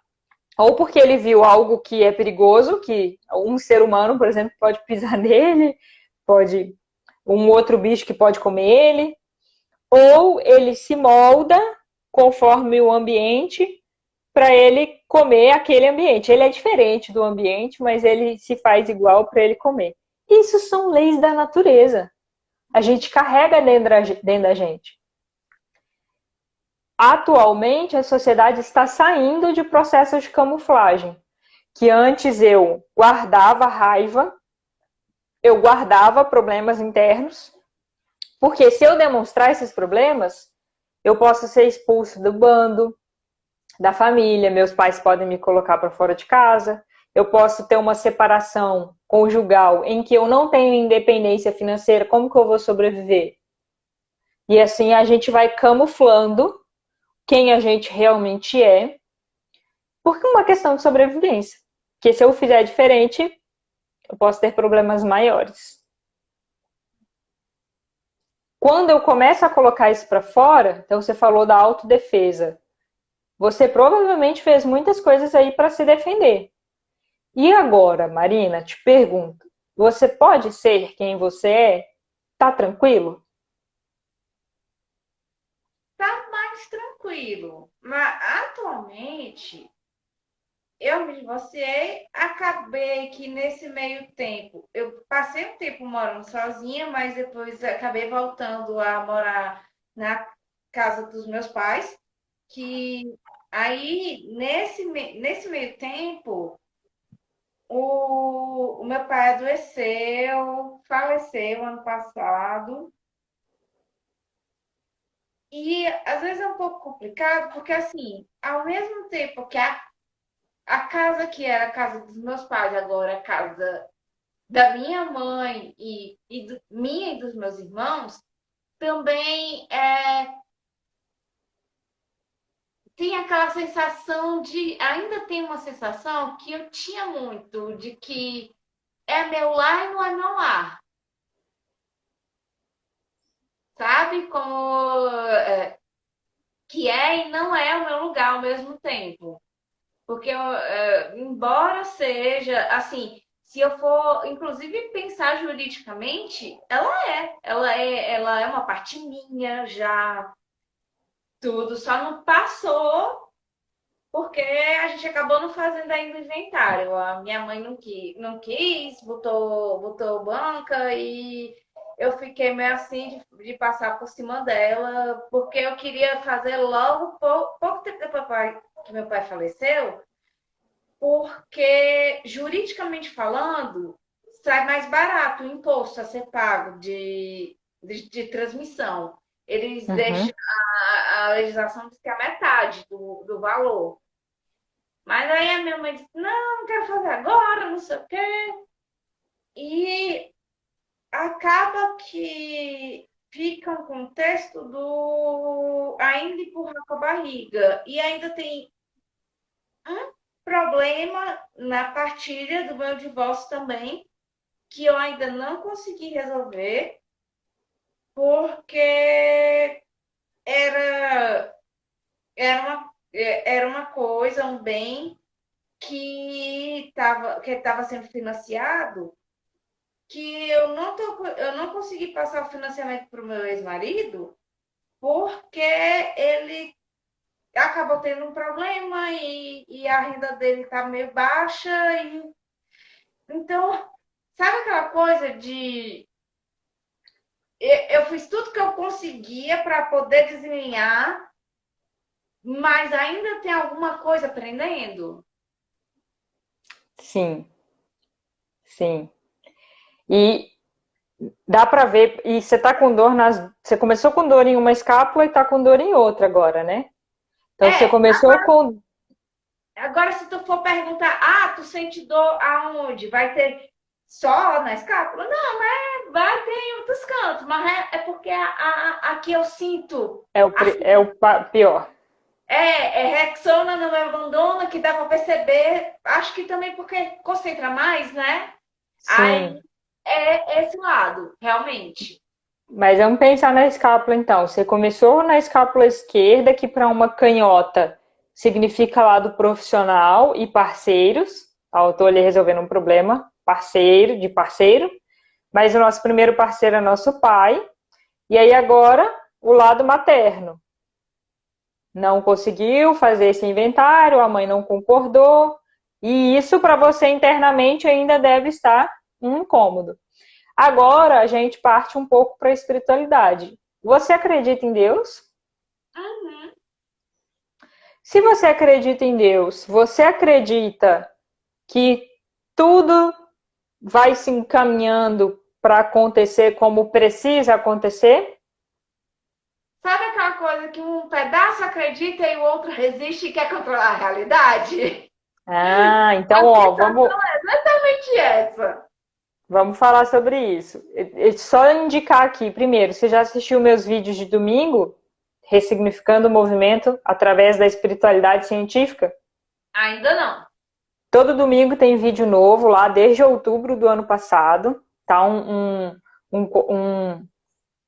Ou porque ele viu algo que é perigoso, que um ser humano, por exemplo, pode pisar nele, pode um outro bicho que pode comer ele, ou ele se molda conforme o ambiente para ele comer aquele ambiente. Ele é diferente do ambiente, mas ele se faz igual para ele comer. Isso são leis da natureza. A gente carrega dentro da gente. Atualmente, a sociedade está saindo de processos de camuflagem, que antes eu guardava raiva, eu guardava problemas internos, porque se eu demonstrar esses problemas, eu posso ser expulso do bando, da família, meus pais podem me colocar para fora de casa, eu posso ter uma separação conjugal em que eu não tenho independência financeira, como que eu vou sobreviver? E assim a gente vai camuflando quem a gente realmente é, porque é uma questão de sobrevivência. Porque se eu fizer diferente, eu posso ter problemas maiores. Quando eu começo a colocar isso para fora, então você falou da autodefesa. Você provavelmente fez muitas coisas aí para se defender. E agora, Marina, te pergunto, você pode ser quem você é? Tá tranquilo? Tá mais tranquilo. Mas atualmente eu me divorciei, acabei que nesse meio tempo, eu passei um tempo morando sozinha, mas depois acabei voltando a morar na casa dos meus pais, que aí nesse meio tempo o meu pai adoeceu, faleceu ano passado. E às vezes é um pouco complicado, porque assim, ao mesmo tempo que a casa que era a casa dos meus pais, agora é a casa da minha mãe minha e dos meus irmãos, também tem aquela sensação de. Ainda tem uma sensação que eu tinha muito, de que é meu lar e não é meu lar. Sabe? Como que é e não é o meu lugar ao mesmo tempo. Porque, embora seja, assim, se eu for, inclusive, pensar juridicamente, ela é uma parte minha já, tudo, só não passou porque a gente acabou não fazendo ainda o inventário. A minha mãe não quis, botou banca e eu fiquei meio assim de passar por cima dela, porque eu queria fazer logo, pouco tempo depois que meu pai faleceu, porque, juridicamente falando, sai mais barato o imposto a ser pago de transmissão. Eles Uhum. deixam, a legislação diz que é a metade do valor. Mas aí a minha mãe disse, não, não quero fazer agora, não sei o quê. E acaba que fica um contexto do ainda empurrar com a barriga. E ainda tem um problema na partilha do meu divórcio também, que eu ainda não consegui resolver, porque era, era uma coisa, um bem que estava sendo financiado, que eu não consegui passar o financiamento para o meu ex-marido, porque ele acabou tendo um problema e a renda dele está meio baixa. Então, sabe aquela coisa de. Eu fiz tudo que eu conseguia para poder desenhar, mas ainda tem alguma coisa aprendendo? Sim, sim. E dá pra ver, e você tá com dor você começou com dor em uma escápula e tá com dor em outra agora, né? Então você É, começou com. agora se tu for perguntar, tu sente dor aonde? Vai ter só na escápula? Não, vai ter em outros cantos, mas é porque aqui eu sinto. Pior. É Rexona não me abandona, que dá para perceber. Acho que também porque concentra mais, né? Aí Sim. é esse lado, realmente. Mas vamos pensar na escápula então. Você começou na escápula esquerda, que para uma canhota significa lado profissional e parceiros. Eu estou ali resolvendo um problema, de parceiro. Mas o nosso primeiro parceiro é nosso pai. E aí agora o lado materno. Não conseguiu fazer esse inventário, a mãe não concordou. E isso para você internamente ainda deve estar um incômodo. Agora a gente parte um pouco para a espiritualidade. Você acredita em Deus? Uhum. Se você acredita em Deus, você acredita que tudo vai se encaminhando para acontecer como precisa acontecer? Sabe aquela coisa que um pedaço acredita e o outro resiste e quer controlar a realidade? Ah, A então, ó, sensação é exatamente essa. vamos falar sobre isso. Só indicar aqui, primeiro, você já assistiu meus vídeos de domingo, ressignificando o movimento através da espiritualidade científica? Ainda não. Todo domingo tem vídeo novo lá, desde outubro do ano passado. Tá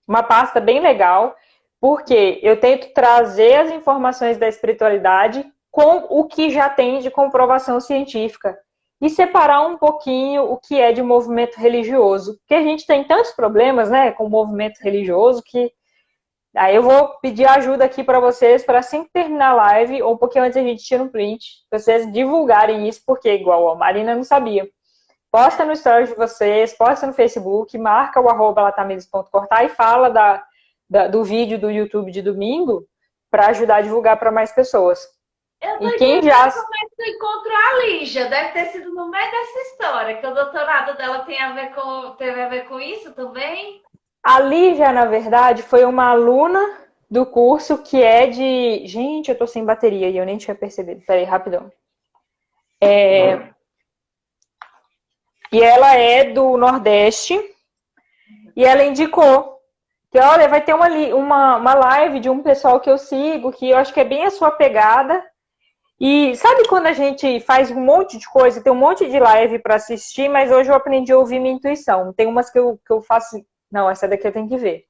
uma pasta bem legal, porque eu tento trazer as informações da espiritualidade com o que já tem de comprovação científica e separar um pouquinho o que é de movimento religioso. Porque a gente tem tantos problemas, né, com o movimento religioso que aí eu vou pedir ajuda aqui para vocês para assim que terminar a live, ou um pouquinho antes a gente tira um print, vocês divulgarem isso, porque igual a Marina não sabia. Posta no story de vocês, posta no Facebook, marca o @latamilis.cortar e fala do vídeo do YouTube de domingo para ajudar a divulgar para mais pessoas. Eu tô E quem já. entendendo como é que tu encontrou a Lígia. Deve ter sido no meio dessa história, que o doutorado dela teve a ver com isso também. A Lívia, na verdade, foi uma aluna do curso que é de. Gente, eu tô sem bateria e eu nem tinha percebido. Peraí, rapidão. E ela é do Nordeste e ela indicou que, olha, vai ter uma live de um pessoal que eu sigo, que eu acho que é bem a sua pegada. E sabe quando a gente faz um monte de coisa, tem um monte de live para assistir, mas hoje eu aprendi a ouvir minha intuição. Tem umas que eu faço. Não, essa daqui eu tenho que ver.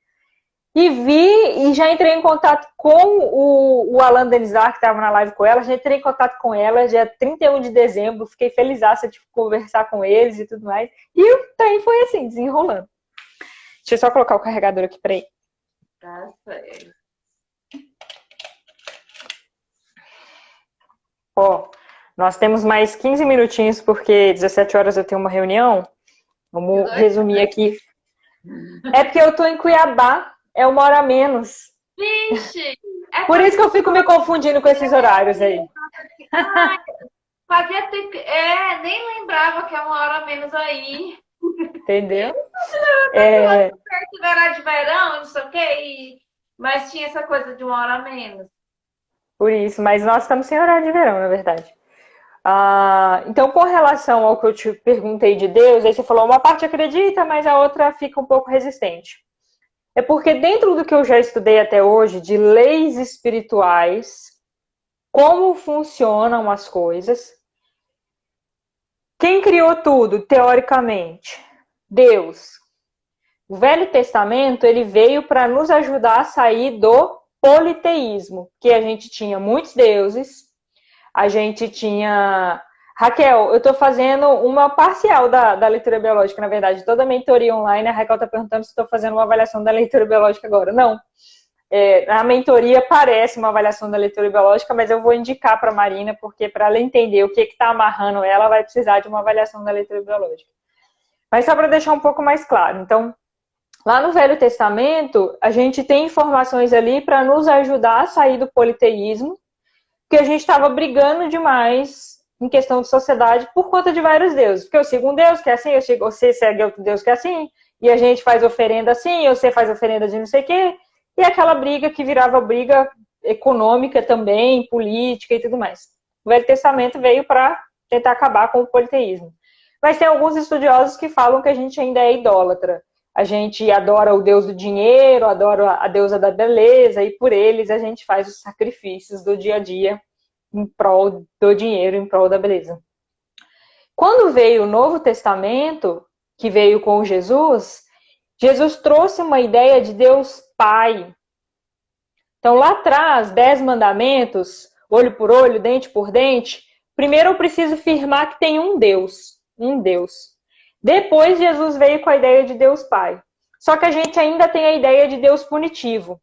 E vi e já entrei em contato com o Alan Denizar, que estava na live com ela. Já entrei em contato com ela, dia 31 de dezembro. Fiquei felizaça de conversar com eles e tudo mais. E também foi assim, desenrolando. Deixa eu só colocar o carregador aqui, peraí. Tá certo. Ó, nós temos mais 15 minutinhos, porque 17 horas eu tenho uma reunião. Vamos resumir aqui. É porque eu tô em Cuiabá, é 1 hora a menos. Vixe! É Por por isso isso que eu fico me confundindo com esses horários aí. que. Ai, fazia tempo. É, nem lembrava que é 1 hora a menos aí. Entendeu? Até que É, perto do horário de verão, não sei o quê. Mas tinha essa coisa de 1 hora a menos. por isso, mas nós estamos sem horário de verão, na verdade. Então, com relação ao que eu te perguntei de Deus, aí você falou uma parte acredita, mas a outra fica um pouco resistente. É porque dentro do que eu já estudei até hoje, de leis espirituais, como funcionam as coisas, quem criou tudo, teoricamente? Deus. O Velho Testamento ele veio para nos ajudar a sair do politeísmo, que a gente tinha muitos deuses, a gente tinha. Raquel, eu estou fazendo uma parcial da leitura biológica, na verdade, toda a mentoria online. A Raquel está perguntando se estou fazendo uma avaliação da leitura biológica agora. Não. A mentoria parece uma avaliação da leitura biológica, mas eu vou indicar para a Marina, porque para ela entender o que está amarrando ela, vai precisar de uma avaliação da leitura biológica. Mas só para deixar um pouco mais claro. Então, lá no Velho Testamento, a gente tem informações ali para nos ajudar a sair do politeísmo, porque a gente estava brigando demais em questão de sociedade por conta de vários deuses. Porque eu sigo um deus que é assim, você segue outro deus que é assim, e a gente faz oferenda assim, você faz oferenda de não sei o quê, e aquela briga que virava briga econômica também, política e tudo mais. O Velho Testamento veio para tentar acabar com o politeísmo. Mas tem alguns estudiosos que falam que a gente ainda é idólatra. A gente adora o deus do dinheiro, adora a deusa da beleza, e por eles a gente faz os sacrifícios do dia a dia em prol do dinheiro, em prol da beleza. Quando veio o Novo Testamento, que veio com Jesus, Jesus trouxe uma ideia de Deus Pai. Então, lá atrás, 10 mandamentos, olho por olho, dente por dente, primeiro eu preciso afirmar que tem um Deus. Um Deus. Depois, Jesus veio com a ideia de Deus Pai. Só que a gente ainda tem a ideia de Deus punitivo.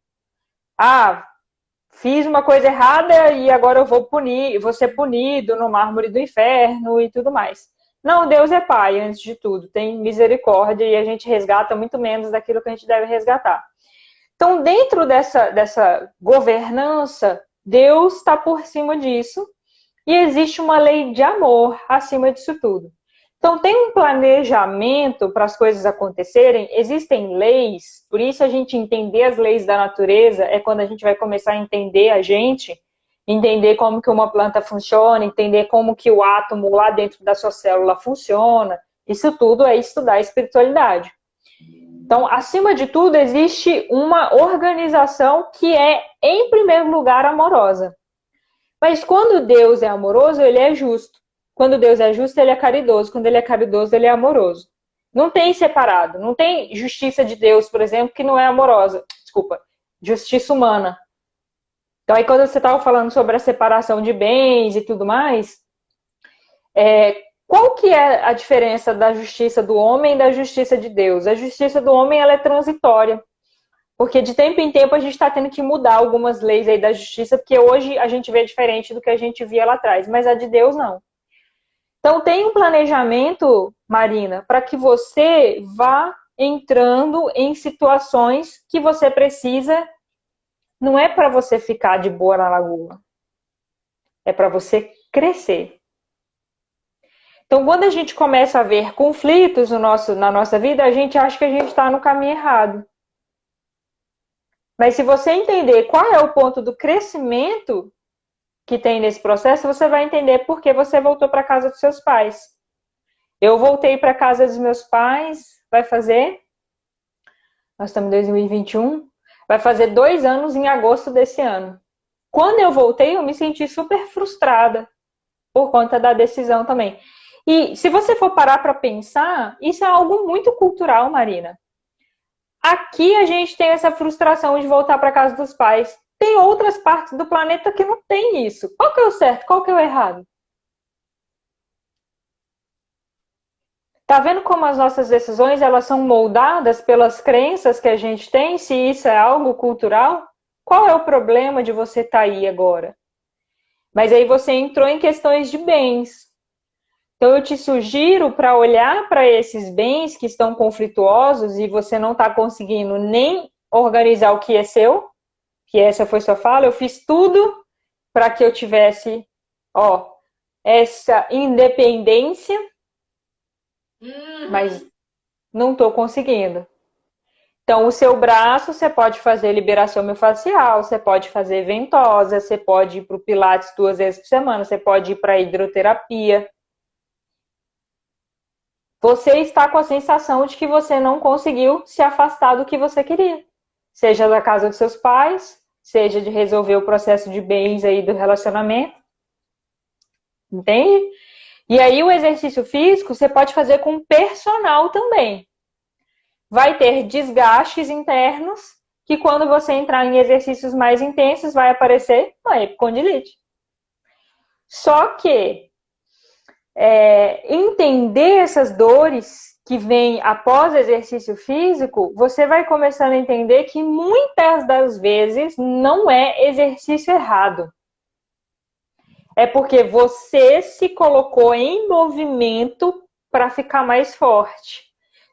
Fiz uma coisa errada e agora eu vou ser punido no mármore do inferno e tudo mais. Não, Deus é Pai, antes de tudo, tem misericórdia e a gente resgata muito menos daquilo que a gente deve resgatar. Então, dentro dessa governança, Deus está por cima disso e existe uma lei de amor acima disso tudo. Então, tem um planejamento para as coisas acontecerem, existem leis, por isso a gente entender as leis da natureza é quando a gente vai começar a entender a gente, entender como que uma planta funciona, entender como que o átomo lá dentro da sua célula funciona. Isso tudo é estudar a espiritualidade. Então, acima de tudo, existe uma organização que é, em primeiro lugar, amorosa. Mas quando Deus é amoroso, ele é justo. Quando Deus é justo, ele é caridoso. Quando ele é caridoso, ele é amoroso. Não tem separado. Não tem justiça de Deus, por exemplo, que não é amorosa. Desculpa. Justiça humana. Então, aí quando você estava falando sobre a separação de bens e tudo mais, qual que é a diferença da justiça do homem e da justiça de Deus? A justiça do homem ela é transitória. Porque de tempo em tempo a gente está tendo que mudar algumas leis aí da justiça, porque hoje a gente vê diferente do que a gente via lá atrás. Mas a de Deus, não. Então, tem um planejamento, Marina, para que você vá entrando em situações que você precisa. Não é para você ficar de boa na lagoa. É para você crescer. Então, quando a gente começa a ver conflitos na nossa vida, a gente acha que a gente está no caminho errado. Mas se você entender qual é o ponto do crescimento que tem nesse processo, você vai entender por que você voltou para a casa dos seus pais. Eu voltei para a casa dos meus pais, nós estamos em 2021, vai fazer 2 anos em agosto desse ano. Quando eu voltei, eu me senti super frustrada por conta da decisão também. E se você for parar para pensar, isso é algo muito cultural, Marina. Aqui a gente tem essa frustração de voltar para casa dos pais. Tem outras partes do planeta que não tem isso. Qual que é o certo? Qual que é o errado? Tá vendo como as nossas decisões elas são moldadas pelas crenças que a gente tem? Se isso é algo cultural? Qual é o problema de você estar aí agora? Mas aí você entrou em questões de bens. Então, eu te sugiro para olhar para esses bens que estão conflituosos e você não está conseguindo nem organizar o que é seu, que essa foi sua fala, eu fiz tudo para que eu tivesse, ó, essa independência, mas não estou conseguindo. Então, o seu braço, você pode fazer liberação miofascial, você pode fazer ventosa, você pode ir para o Pilates 2 vezes por semana, você pode ir para a hidroterapia. Você está com a sensação de que você não conseguiu se afastar do que você queria. Seja da casa dos seus pais, seja de resolver o processo de bens aí do relacionamento. Entende? E aí o exercício físico você pode fazer com personal também. Vai ter desgastes internos que quando você entrar em exercícios mais intensos vai aparecer uma epicondilite. Só que entender essas dores que vêm após o exercício físico, você vai começando a entender que muitas das vezes não é exercício errado. É porque você se colocou em movimento para ficar mais forte.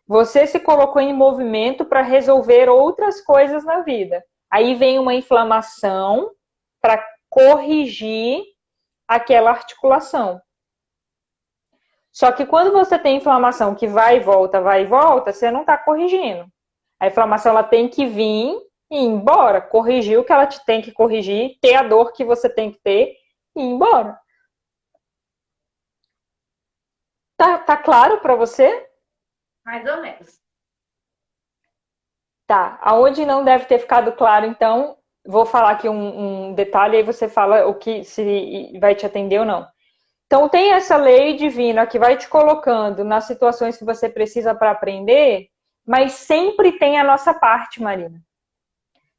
Você se colocou em movimento para resolver outras coisas na vida. Aí vem uma inflamação para corrigir aquela articulação. Só que quando você tem inflamação que vai e volta, você não está corrigindo. A inflamação ela tem que vir e ir embora, corrigir o que ela te tem que corrigir, ter a dor que você tem que ter e ir embora. Tá claro para você? Mais ou menos. Tá. Aonde não deve ter ficado claro, então, vou falar aqui um detalhe, aí você fala o que se vai te atender ou não. Então, tem essa lei divina que vai te colocando nas situações que você precisa para aprender, mas sempre tem a nossa parte, Marina,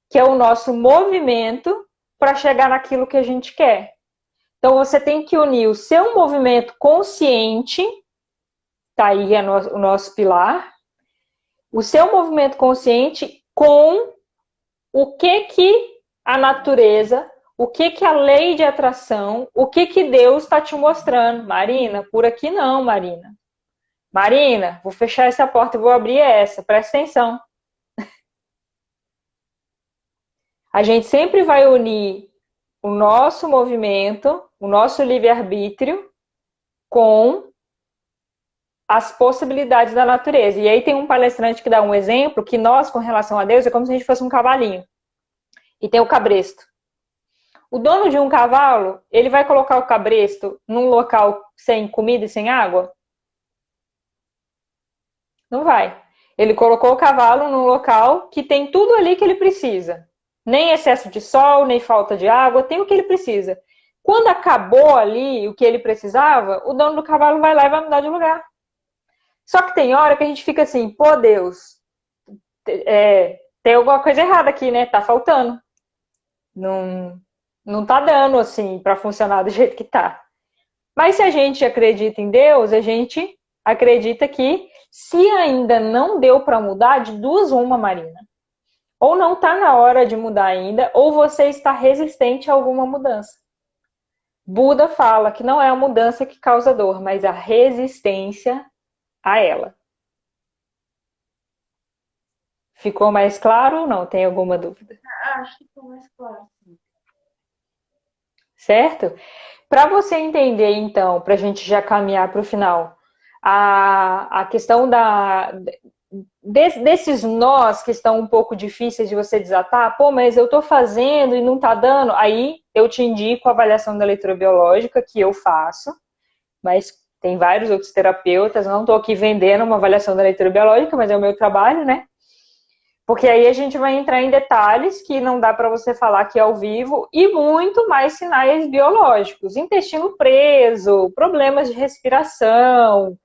que é o nosso movimento para chegar naquilo que a gente quer. Então, você tem que unir o seu movimento consciente, tá aí o nosso pilar, o seu movimento consciente com o que a natureza, o que a lei de atração, o que Deus está te mostrando. Marina, por aqui não, Marina. Marina, vou fechar essa porta e vou abrir essa. Presta atenção. A gente sempre vai unir o nosso movimento, o nosso livre-arbítrio com as possibilidades da natureza. E aí tem um palestrante que dá um exemplo que nós, com relação a Deus, é como se a gente fosse um cavalinho. E tem o cabresto. O dono de um cavalo, ele vai colocar o cabresto num local sem comida e sem água? Não vai. Ele colocou o cavalo num local que tem tudo ali que ele precisa. Nem excesso de sol, nem falta de água, tem o que ele precisa. Quando acabou ali o que ele precisava, o dono do cavalo vai lá e vai mudar de lugar. Só que tem hora que a gente fica assim, pô, Deus, tem alguma coisa errada aqui, né? Tá faltando. Não tá dando, assim, para funcionar do jeito que tá. Mas se a gente acredita em Deus, a gente acredita que se ainda não deu para mudar, de duas uma, Marina. Ou não tá na hora de mudar ainda, ou você está resistente a alguma mudança. Buda fala que não é a mudança que causa dor, mas a resistência a ela. Ficou mais claro ou não? Tem alguma dúvida? Acho que ficou mais claro. Certo? Para você entender, então, para a gente já caminhar para o final, a questão desses nós que estão um pouco difíceis de você desatar, pô, mas eu estou fazendo e não está dando, aí eu te indico a avaliação da leitura biológica que eu faço, mas tem vários outros terapeutas, não estou aqui vendendo uma avaliação da leitura biológica, mas é o meu trabalho, né? Porque aí a gente vai entrar em detalhes que não dá para você falar aqui ao vivo e muito mais sinais biológicos. Intestino preso, problemas de respiração,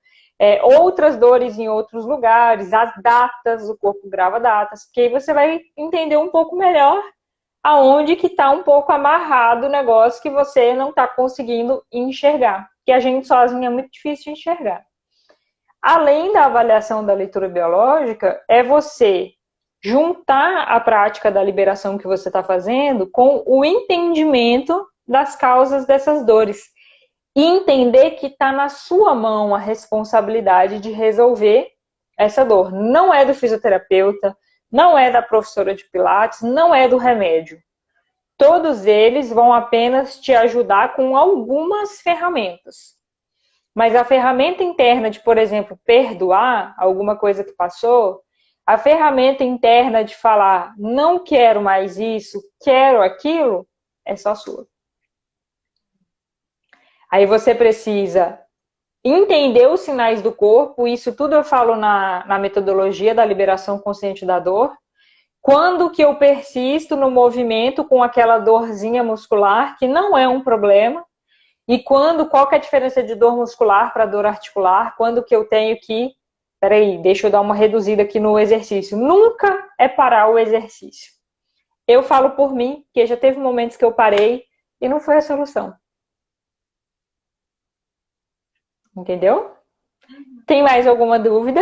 outras dores em outros lugares, as datas, o corpo grava datas, porque aí você vai entender um pouco melhor aonde que está um pouco amarrado o negócio que você não está conseguindo enxergar. Porque a gente sozinha é muito difícil de enxergar. Além da avaliação da leitura biológica, é você juntar a prática da liberação que você está fazendo com o entendimento das causas dessas dores. e entender que está na sua mão a responsabilidade de resolver essa dor. Não é do fisioterapeuta, não é da professora de pilates, não é do remédio. Todos eles vão apenas te ajudar com algumas ferramentas. Mas a ferramenta interna de, por exemplo, perdoar alguma coisa que passou, a ferramenta interna de falar não quero mais isso, quero aquilo, é só sua. Aí você precisa entender os sinais do corpo, isso tudo eu falo na metodologia da liberação consciente da dor. Quando que eu persisto no movimento com aquela dorzinha muscular, que não é um problema, e qual que é a diferença de dor muscular para dor articular, quando que eu tenho que, peraí, deixa eu dar uma reduzida aqui no exercício. Nunca é parar o exercício. Eu falo por mim, que já teve momentos que eu parei e não foi a solução. Entendeu? Tem mais alguma dúvida?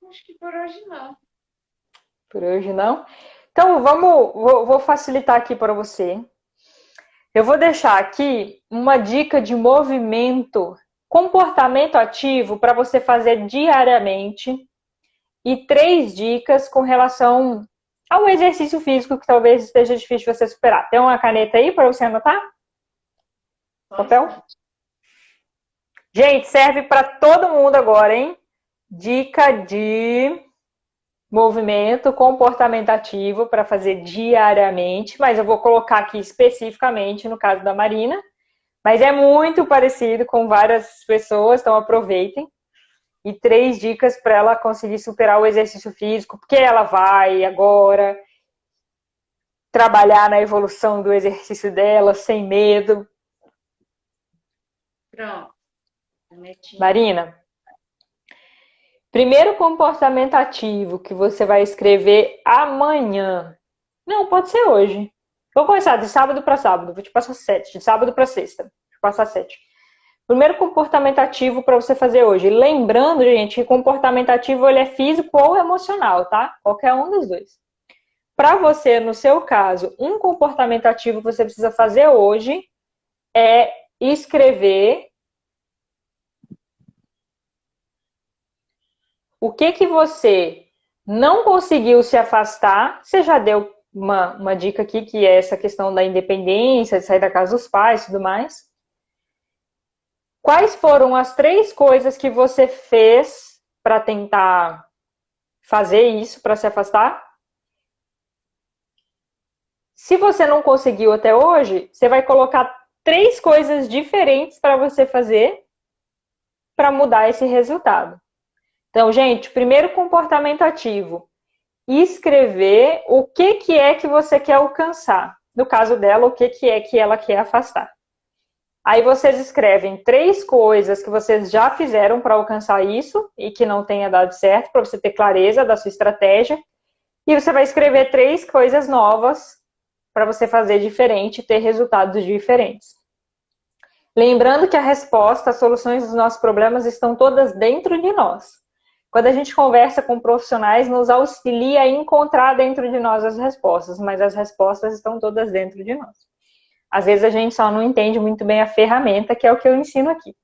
Acho que por hoje não. Por hoje não. Então, vou facilitar aqui para você. Eu vou deixar aqui uma dica de movimento, comportamento ativo para você fazer diariamente e 3 dicas com relação ao exercício físico que talvez esteja difícil de você superar. Tem uma caneta aí para você anotar? Papel? Gente, serve para todo mundo agora, hein? Dica de movimento comportamentativo para fazer diariamente, mas eu vou colocar aqui especificamente no caso da Marina, mas é muito parecido com várias pessoas, então aproveitem. E 3 dicas para ela conseguir superar o exercício físico, porque ela vai agora trabalhar na evolução do exercício dela sem medo. Pronto. Marina, primeiro comportamento ativo que você vai escrever amanhã. Não, pode ser hoje. Vou começar de sábado para sábado. Vou te passar 7. De sábado para sexta. Vou te passar 7. Primeiro comportamento ativo para você fazer hoje. Lembrando, gente, que comportamento ativo ele é físico ou emocional, tá? Qualquer um dos dois. Para você, no seu caso, um comportamento ativo que você precisa fazer hoje é escrever o que você não conseguiu se afastar. Você já deu uma dica aqui, que é essa questão da independência, de sair da casa dos pais e tudo mais. Quais foram as 3 coisas que você fez para tentar fazer isso, para se afastar? Se você não conseguiu até hoje, você vai colocar 3 coisas diferentes para você fazer para mudar esse resultado. Então, gente, primeiro comportamento ativo. Escrever o que é que você quer alcançar. No caso dela, o que é que ela quer afastar. Aí vocês escrevem 3 coisas que vocês já fizeram para alcançar isso e que não tenha dado certo, para você ter clareza da sua estratégia. E você vai escrever 3 coisas novas para você fazer diferente e ter resultados diferentes. Lembrando que a resposta, as soluções dos nossos problemas estão todas dentro de nós. Quando a gente conversa com profissionais, nos auxilia a encontrar dentro de nós as respostas, mas as respostas estão todas dentro de nós. Às vezes a gente só não entende muito bem a ferramenta, que é o que eu ensino aqui.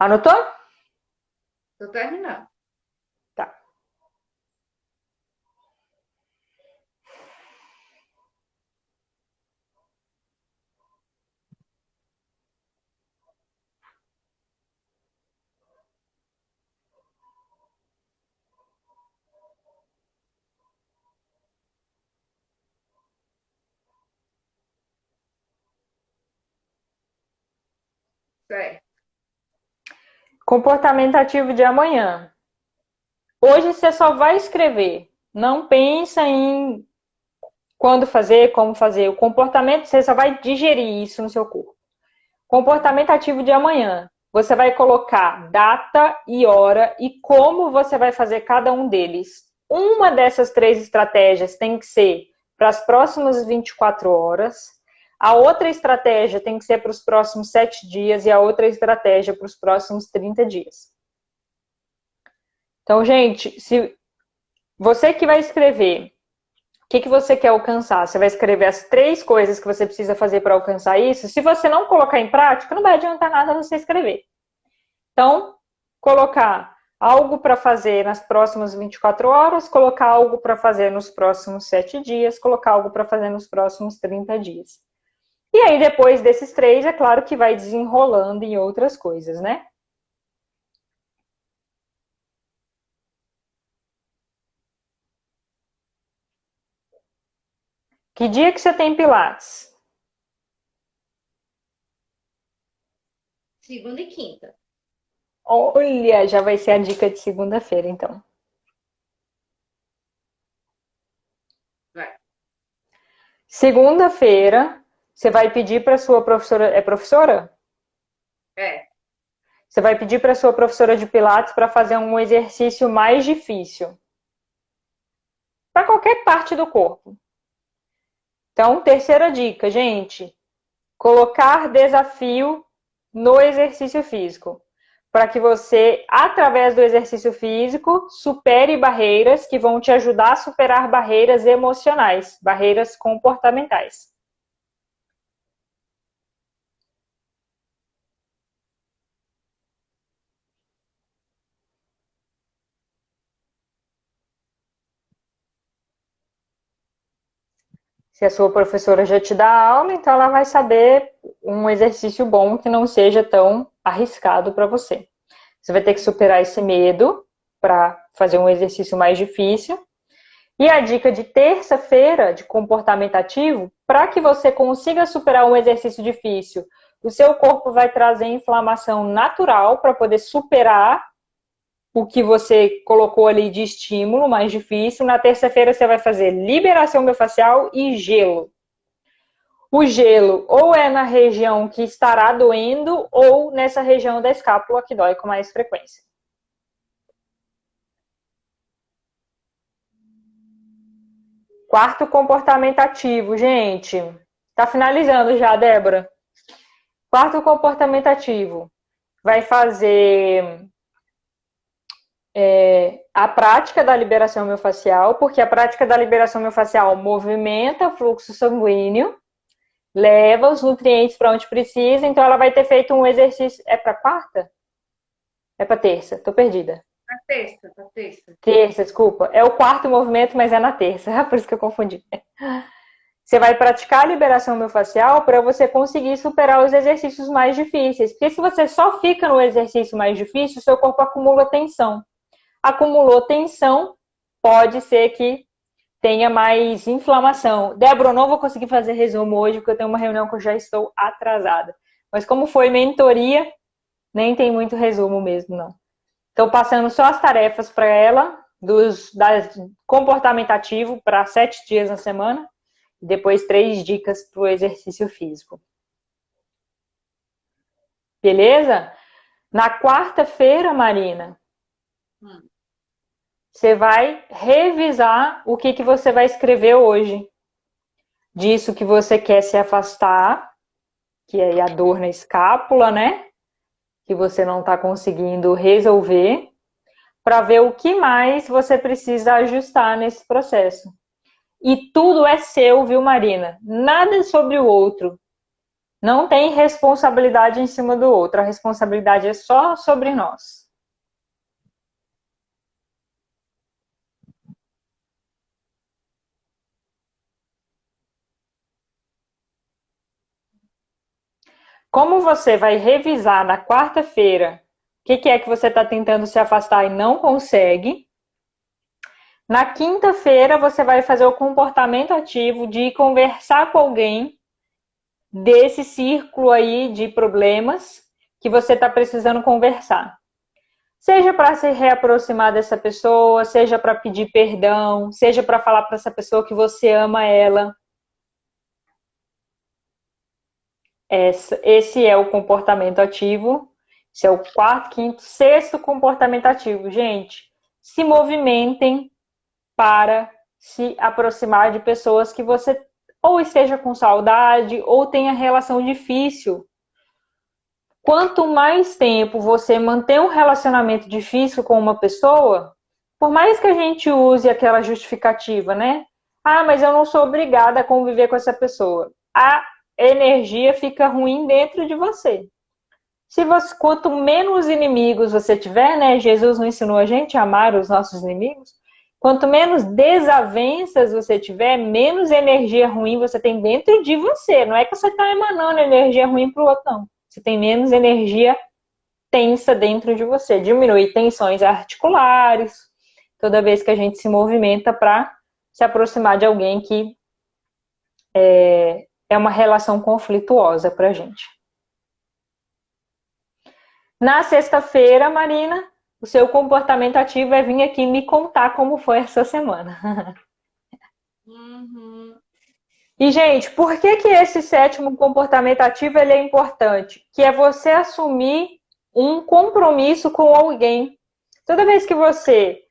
Anotou? Tô terminando. Tá. Certo. Comportamento ativo de amanhã. Hoje você só vai escrever. Não pensa em quando fazer, como fazer. O comportamento, você só vai digerir isso no seu corpo. Comportamento ativo de amanhã. Você vai colocar data e hora e como você vai fazer cada um deles. Uma dessas 3 estratégias tem que ser para as próximas 24 horas. A outra estratégia tem que ser para os próximos 7 dias e a outra estratégia para os próximos 30 dias. Então, gente, se você que vai escrever que você quer alcançar? Você vai escrever as 3 coisas que você precisa fazer para alcançar isso. Se você não colocar em prática, não vai adiantar nada você escrever. Então, colocar algo para fazer nas próximas 24 horas, colocar algo para fazer nos próximos 7 dias, colocar algo para fazer nos próximos 30 dias. E aí, depois desses 3, é claro que vai desenrolando em outras coisas, né? Que dia que você tem Pilates? Segunda e quinta. Olha, já vai ser a dica de segunda-feira, então. Vai. Segunda-feira, você vai pedir para sua professora. É professora? É. Você vai pedir para sua professora de Pilates para fazer um exercício mais difícil. Para qualquer parte do corpo. Então, terceira dica, gente. Colocar desafio no exercício físico. Para que você, através do exercício físico, supere barreiras que vão te ajudar a superar barreiras emocionais, barreiras comportamentais. Se a sua professora já te dá aula, então ela vai saber um exercício bom que não seja tão arriscado para você. Você vai ter que superar esse medo para fazer um exercício mais difícil. E a dica de terça-feira de comportamento ativo, para que você consiga superar um exercício difícil, o seu corpo vai trazer inflamação natural para poder superar o que você colocou ali de estímulo mais difícil. Na terça-feira você vai fazer liberação miofascial e gelo. O gelo ou é na região que estará doendo ou nessa região da escápula que dói com mais frequência. Quarto comportamento ativo, gente. Tá finalizando já, Débora. Quarto comportamento ativo. Vai fazer a prática da liberação miofascial, porque a prática da liberação miofascial movimenta o fluxo sanguíneo, leva os nutrientes para onde precisa, então ela vai ter feito um exercício. É para quarta? É para terça? Tô perdida. Na terça, na terça. Terça, desculpa. É o quarto movimento, mas é na terça. Por isso que eu confundi. Você vai praticar a liberação miofascial para você conseguir superar os exercícios mais difíceis. Porque se você só fica no exercício mais difícil, seu corpo acumula tensão. Acumulou tensão, pode ser que tenha mais inflamação. Débora, eu não vou conseguir fazer resumo hoje, porque eu tenho uma reunião que eu já estou atrasada. Mas como foi mentoria, nem tem muito resumo mesmo, não. Estou passando só as tarefas para ela, da comportamento ativo para 7 dias na semana, e depois 3 dicas para o exercício físico. Beleza? Na quarta-feira, Marina, você vai revisar o que você vai escrever hoje. Disso que você quer se afastar, que é a dor na escápula, né? Que você não está conseguindo resolver, para ver o que mais você precisa ajustar nesse processo. E tudo é seu, viu, Marina? Nada sobre o outro. Não tem responsabilidade em cima do outro. A responsabilidade é só sobre nós. Como você vai revisar na quarta-feira o que é que você está tentando se afastar e não consegue, na quinta-feira você vai fazer o comportamento ativo de conversar com alguém desse círculo aí de problemas que você está precisando conversar. Seja para se reaproximar dessa pessoa, seja para pedir perdão, seja para falar para essa pessoa que você ama ela. Esse é o comportamento ativo. Esse é o quarto, quinto, sexto comportamento ativo. Gente, se movimentem para se aproximar de pessoas que você ou esteja com saudade ou tenha relação difícil. Quanto mais tempo você mantém um relacionamento difícil com uma pessoa, por mais que a gente use aquela justificativa, né? Ah, mas eu não sou obrigada a conviver com essa pessoa. A energia fica ruim dentro de você. Se você, quanto menos inimigos você tiver, né? Jesus não ensinou a gente a amar os nossos inimigos. Quanto menos desavenças você tiver, menos energia ruim você tem dentro de você. Não é que você está emanando energia ruim para o outro, não. Você tem menos energia tensa dentro de você. Diminui tensões articulares, toda vez que a gente se movimenta para se aproximar de alguém que é uma relação conflituosa para a gente. Na sexta-feira, Marina, o seu comportamento ativo é vir aqui me contar como foi essa semana. Uhum. E, gente, por que esse sétimo comportamento ativo ele é importante? Que é você assumir um compromisso com alguém. Toda vez que você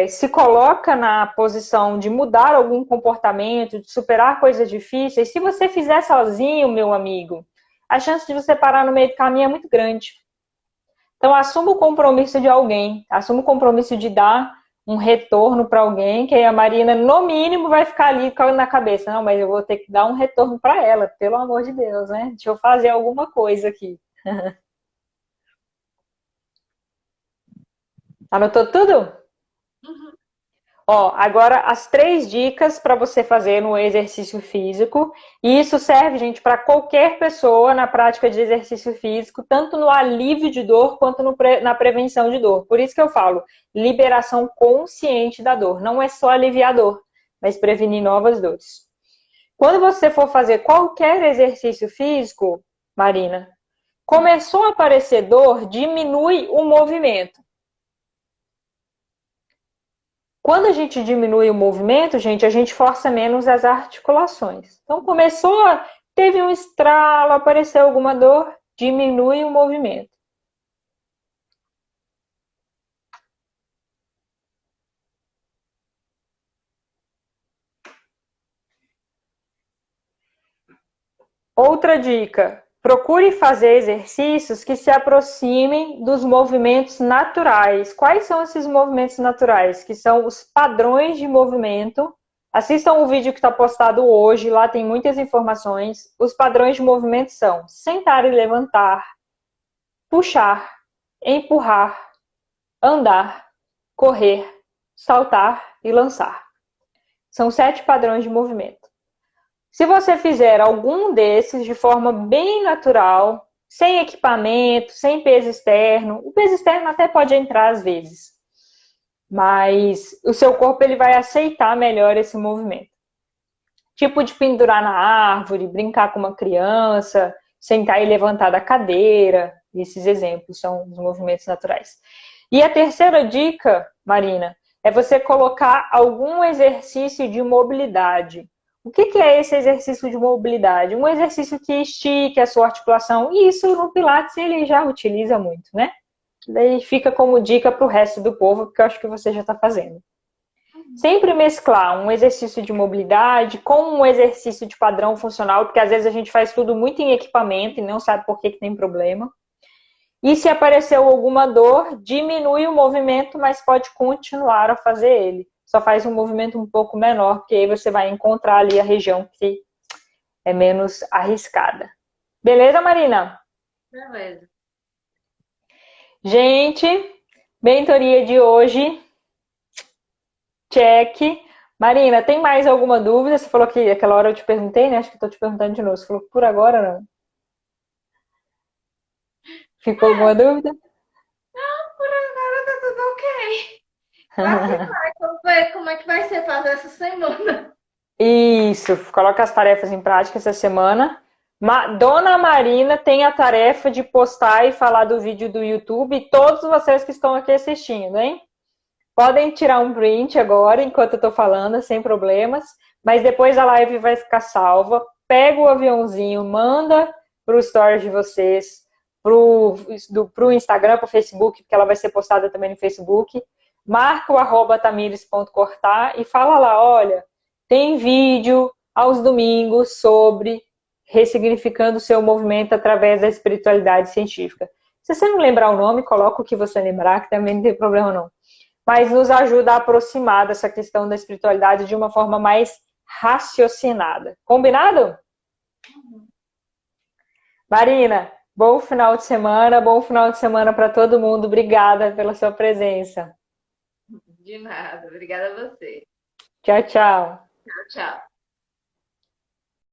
se coloca na posição de mudar algum comportamento, de superar coisas difíceis, se você fizer sozinho, meu amigo, a chance de você parar no meio do caminho é muito grande. Então, assuma o compromisso de alguém, assuma o compromisso de dar um retorno para alguém, que aí a Marina, no mínimo, vai ficar ali na cabeça. Não, mas eu vou ter que dar um retorno para ela, pelo amor de Deus, né? Deixa eu fazer alguma coisa aqui. Anotou tudo? Uhum. Ó, agora as 3 dicas para você fazer no exercício físico. E isso serve, gente, para qualquer pessoa na prática de exercício físico, tanto no alívio de dor quanto na prevenção de dor. Por isso que eu falo, liberação consciente da dor. Não é só aliviar a dor, mas prevenir novas dores. Quando você for fazer qualquer exercício físico, Marina, começou a aparecer dor, diminui o movimento. Quando a gente diminui o movimento, gente, a gente força menos as articulações. Então, teve um estralo, apareceu alguma dor, diminui o movimento. Outra dica, procure fazer exercícios que se aproximem dos movimentos naturais. Quais são esses movimentos naturais? Que são os padrões de movimento. Assistam o vídeo que está postado hoje, lá tem muitas informações. Os padrões de movimento são sentar e levantar, puxar, empurrar, andar, correr, saltar e lançar. São 7 padrões de movimento. Se você fizer algum desses de forma bem natural, sem equipamento, sem peso externo, o peso externo até pode entrar às vezes, mas o seu corpo ele vai aceitar melhor esse movimento. Tipo de pendurar na árvore, brincar com uma criança, sentar e levantar da cadeira, esses exemplos são os movimentos naturais. E a terceira dica, Marina, é você colocar algum exercício de mobilidade. O que é esse exercício de mobilidade? Um exercício que estique a sua articulação. E isso no Pilates ele já utiliza muito, né? Daí fica como dica para o resto do povo, porque eu acho que você já está fazendo. Sempre mesclar um exercício de mobilidade com um exercício de padrão funcional, porque às vezes a gente faz tudo muito em equipamento e não sabe por que tem problema. E se apareceu alguma dor, diminui o movimento, mas pode continuar a fazer ele. Só faz um movimento um pouco menor, porque aí você vai encontrar ali a região que é menos arriscada. Beleza, Marina? Beleza. Gente, mentoria de hoje. Check. Marina, tem mais alguma dúvida? Você falou que aquela hora eu te perguntei, né? Acho que estou te perguntando de novo. Você falou que por agora não. Ficou alguma dúvida? Não, por agora tá tudo ok. Vamos ver como é que vai ser fazer essa semana. Isso, coloca as tarefas em prática essa semana. Dona Marina tem a tarefa de postar e falar do vídeo do YouTube e todos vocês que estão aqui assistindo, hein? Podem tirar um print agora, enquanto eu estou falando, sem problemas, mas depois a live vai ficar salva. Pega o aviãozinho, manda para o story de vocês, para o Instagram, para o Facebook, porque ela vai ser postada também no Facebook. Marca o @tamires.cortar e fala lá, olha, tem vídeo aos domingos sobre ressignificando o seu movimento através da espiritualidade científica. Se você não lembrar o nome, coloca o que você lembrar, que também não tem problema não. mas nos ajuda a aproximar dessa questão da espiritualidade de uma forma mais raciocinada. Combinado? Marina, bom final de semana para todo mundo. Obrigada pela sua presença. De nada. Obrigada a você. Tchau, tchau. Tchau, tchau.